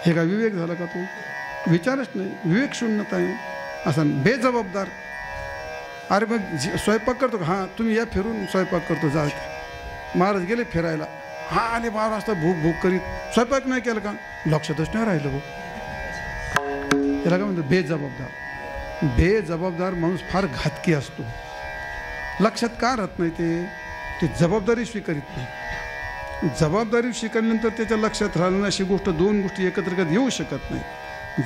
[SPEAKER 1] हे काय विवेक झाला का? तो विचारच नाही, विवेकशून्यता आहे. असा बेजबाबदार. अरे मग स्वयंपाक करतो का? हां तुम्ही या फिरून स्वयंपाक करतो जा. महाराज गेले फिरायला, हा आले 12 वाजता भूक भूक करीत, स्वयंपाक नाही केलं का? लक्षातच नाही राहिलं भाऊ. त्याला काय म्हणतो बेजबाबदार. बेजबाबदार माणूस फार घातकी असतो. लक्षात का राहत नाही ते जबाबदारी स्वीकारित नाही. जबाबदारी स्वीकारल्यानंतर त्याच्या लक्षात राहिलं अशी गोष्ट, दोन गोष्टी एकत्र कधी येऊ शकत नाही.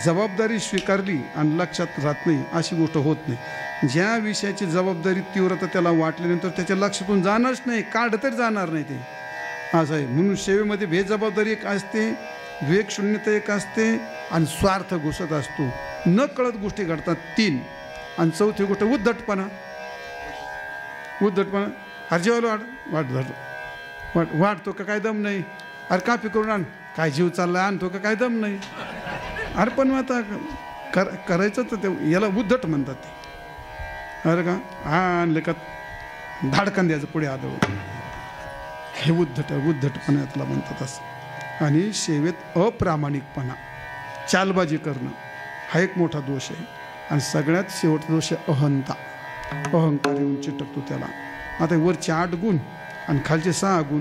[SPEAKER 1] जबाबदारी स्वीकारली आणि लक्षात राहत नाही अशी गोष्ट होत नाही. ज्या विषयाची जबाबदारी तीव्रता त्याला वाटल्यानंतर त्याच्या लक्षातून जाणारच नाही, काढ तरी जाणार नाही ते. असं आहे. म्हणून सेवेमध्ये बेजबाबदारी एक असते, विवेकशून्यता एक असते आणि स्वार्थ घुसत असतो. न कळत गोष्टी घडतात 3. आणि चौथी गोष्ट उद्धटपणा. अरे जेवायला वाटतो का काय दम नाही. अरे काफी करून आण, काय जीव चाललाय, आणतो का काय दम नाही. अरे पण मग आता करायचं तर ते याला उद्धट म्हणतात ते. अरे का हा आणलं का धाडकन द्यायचं पुढे आदळ. हे उद्धटपणातला म्हणतात असं. आणि सेवेत अप्रामाणिकपणा, चालबाजी करणं हा एक मोठा दोष आहे. आणि सगळ्यात शेवटचा दोष आहे अहंता. अहंकार येऊन चिटकतो त्याला. आता वरचे 8 गुण आणि खालचे 6 गुण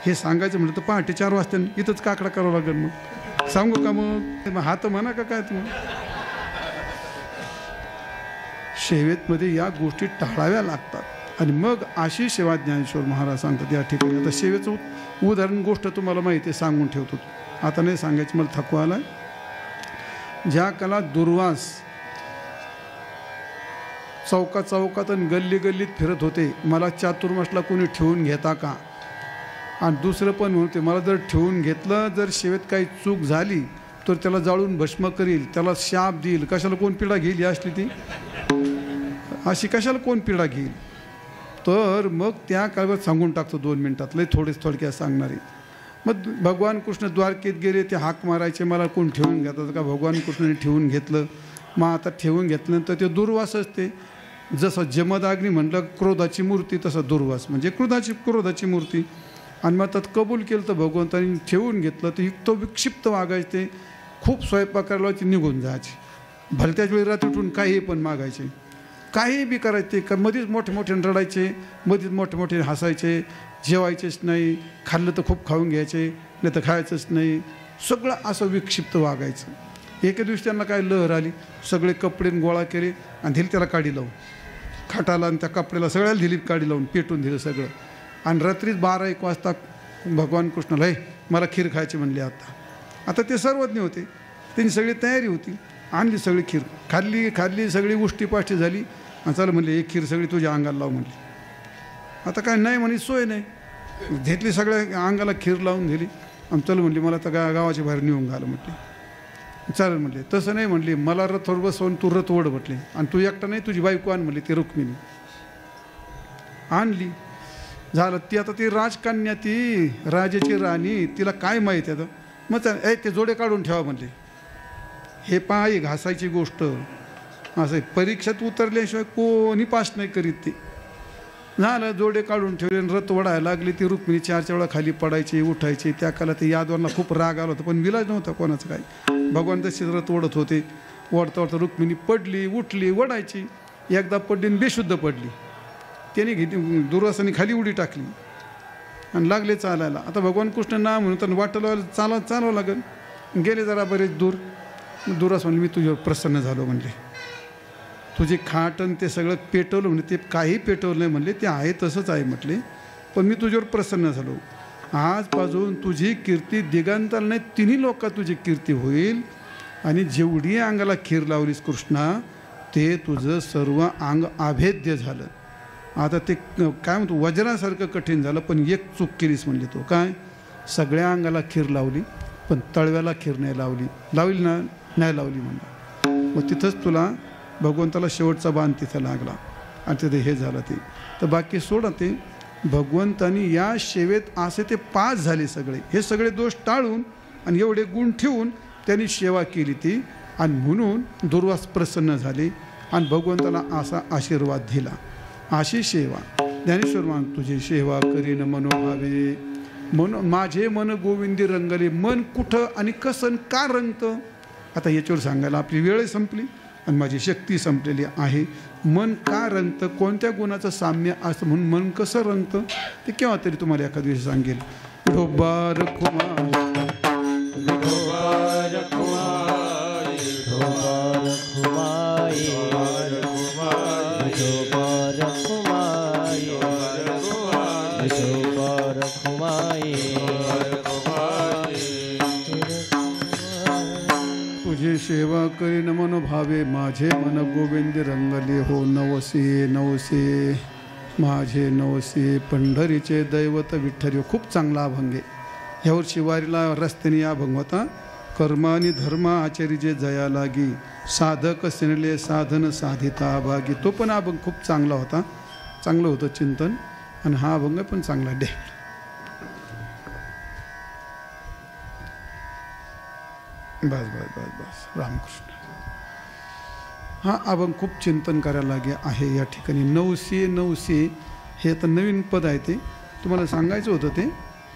[SPEAKER 1] हे सांगायचं म्हटलं तर पहाटे 4 वाजता इथंच काकडा करावं लागेल. मग सांगू का? मग हात म्हणा का काय तुम्ही? सेवेतमध्ये या गोष्टी टाळाव्या लागतात. आणि मग अशी सेवा ज्ञानेश्वर महाराज सांगतात या ठिकाणी. आता सेवेचं उदाहरण गोष्ट तुम्हाला माहिती आहे, सांगून ठेवतो. आता नाही सांगायची, मला थकवा आला. ज्या काळात दुर्वास चौकात आणि गल्लीत फिरत होते, मला चातुर्मासला कोणी ठेवून घेता का? आणि दुसरं पण म्हणते, मला जर ठेवून घेतलं, जर सेवेत काही चूक झाली तर त्याला जाळून भस्म करील, त्याला शाप देईल. कशाला कोण पिढा घेईल असली ती? अशी कशाला कोण पिढा घेईल? तर मग त्या काळात सांगून टाकतो 2 मिनिटात, लय थोडक्यात सांगणारे. मग भगवान कृष्ण द्वारकेत गेले, ते हाक मारायचे, मला कोण ठेवून घेतात का? भगवान कृष्णाने ठेवून घेतलं. मग आता ठेवून घेतल्यानंतर ते दुर्वास असते. जसं जमदाग्नी म्हटलं क्रोधाची मूर्ती, तसं दुर्वास म्हणजे क्रोधाची मूर्ती. आणि मग त्यात कबूल केलं तर भगवंतानी ठेवून घेतलं तर तो विक्षिप्त वागायचे. खूप स्वयंपाक करायला निघून जायचे. भलत्याच वेळी रात्री उठून काही पण मागायचे, काही बी करायचे. का मध्येच मोठे रडायचे, मध्येच मोठे हसायचे. जेवायचेच नाही, खाल्लं तर खूप खाऊन घ्यायचे, नाही तर खायचंच नाही. सगळं असं विक्षिप्त वागायचं. एके दिवशी त्यांना काय लहर आली, सगळे कपडे गोळा केले आणि दिली त्याला काडी लावून. खाटाला आणि त्या कपड्याला सगळ्याला दिली काडी लावून, पेटून दिलं सगळं. आणि रात्रीच 12-1 वाजता भगवान कृष्णाला, हे मला खीर खायची म्हणली. आता ते सर्वज्ञ होते, त्यांची सगळी तयारी होती. आणली सगळी खीर, खाल्ली सगळी उष्टी-पाष्टी झाली. आणि चला म्हणले, एक खीर सगळी तुझ्या अंगाला लाव म्हणली. आता काय नाही म्हणे, सोय नाही. घेतली सगळ्या अंगाला खीर लावून दिली. आणि चल म्हणली, मला तर गावाच्या बाहेर नेऊन घालं म्हटली. चालेल म्हणले. तसं नाही म्हणली, मला रथवर बसवून तू रथ ओढ म्हटले. आणि तू एकटा नाही, तुझी बायको आण म्हणली, ती रुक्मिणी आणली. झालं. ती आता ती राजकन्या, ती राजाची राणी, तिला काय माहीत आहे. मग ते जोडे काढून ठेवा म्हणले. हे पाय घासायची गोष्ट असं. परीक्षेत उतरल्याशिवाय कोणी पास नाही करीत. ते झालं. जोडे काढून ठेवले, रथ ओढायला लागली. ती रुक्मिणी 4 वेळा खाली पडायची, उठायची. त्या काळात ते यादवांना खूप राग आला होता, पण विलाज नव्हता कोणाचं काय. भगवान तसे रथ ओढत होते. ओढता रुक्मिणी पडली, उठली, ओढायची. एकदा पडली आणि बेशुद्ध पडली. त्याने दुर्वासाने खाली उडी टाकली आणि लागले चालायला. आता भगवान कृष्ण ना म्हणून वाटलं चालावं लागेल. गेले जरा बरेच दूर. दुर्वास म्हणले, मी तुझ्यावर प्रसन्न झालो म्हणले. तुझे खाट आणि ते सगळं पेटवलं म्हणजे. ते काही पेटवलं नाही म्हणले, ते आहे तसंच आहे म्हटले. पण मी तुझ्यावर प्रसन्न झालो. आजपासून तुझी कीर्ती दिगंताला नाही, 3 लोकात तुझी कीर्ती होईल. आणि जेवढी अंगाला खीर लावलीस कृष्णा, ते तुझं सर्व अंग अभेद्य झालं. आता ते काय म्हणतो, वज्रासारखं कठीण झालं. पण एक चूक केलीस म्हणले. तो काय, सगळ्या अंगाला खीर लावली, पण तळव्याला खीर नाही लावली ना, नाही लावली म्हणलं. मग तिथंच तुला भगवंताला शेवटचा बाण तिथं लागला आणि तिथे हे झालं. ते तर बाकी सोडा. ते भगवंतानी या सेवेत असे ते पास झाले सगळे, हे सगळे दोष टाळून आणि एवढे गुण ठेवून त्यांनी सेवा केली ती, आणि म्हणून दुर्वास प्रसन्न झाले आणि भगवंताला असा आशीर्वाद दिला. अशी सेवा ज्ञानेश्वर मान तुझी सेवा करीन मनोभावे, म्हणून माझे मन गोविंदी रंगले. मन कुठं आणि कसं का रंगतं आता याच्यावर सांगायला आपली वेळ संपली आणि माझी शक्ती संपलेली आहे. मन का रंगतं, कोणत्या गुणाचं साम्य असतं, म्हणून मन कसं रंगतं ते केव्हा तरी तुम्हाला एखाद्या दिवशी सांगेल. विठोबा रखुमाई, विठोबा रखुमाई, विठोबा रखुमाई, विठोबा रखुमाई, विठोबा रखुमाई. तुझी सेवा करीन मनोभावे, माझे मन गोविंद रंगले हो. नवसे नवसे माझे नवसे, पंढरीचे दैवत विठ्ठल. खूप चांगला अभंग आहे. ह्यावर्षी वारीला रस्त्याने या अभंग होता. कर्म आणि धर्म आचारी जे जया लागी, साधक सिनले साधन साधिता भागी. तो पण अभंग खूप चांगला होता, चांगलं होतं चिंतन, आणि हा अभंग पण चांगला डे. बस बस बस बस रामकृष्ण. हा अभंग खूप चिंतन करायला लागे आहे या ठिकाणी. नवसे नवसे हे आता नवीन पद आहे, ते तुम्हाला सांगायचं होतं ते,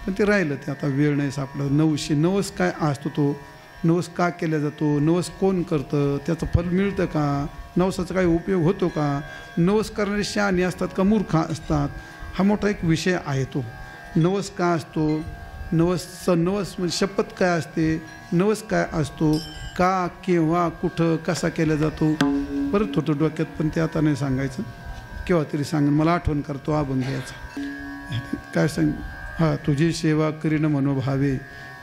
[SPEAKER 1] पण ते राहिलं, ते आता वेळ नाही सापडलं. नवसे, नवस काय असतो, तो नवस का केला जातो, नवस कोण करतं, त्याचं फल मिळतं का, नवसाचा काही उपयोग होतो का, नवस करणारे शहाणे असतात का मूर्ख असतात, हा मोठा एक विषय आहे. तो नवस का असतो, नवस म्हणजे शपथ काय असते, नवस काय असतो, का, केव्हा, कुठं, कसा केला जातो, परत होतो डोक्यात, पण ते आता नाही सांगायचं, केव्हा तरी सांगेन. मला आठवण करतो अभंग याचा. काय सांग. हा तुझी सेवा करीन मनोभावे,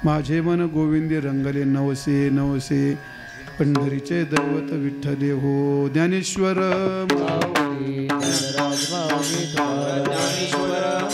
[SPEAKER 1] माझे मन गोविंदी रंगले. नवसे नवसे पंढरीचे दैवत विठ्ठले हो. ज्ञानेश्वर
[SPEAKER 2] ज्ञानेश्वर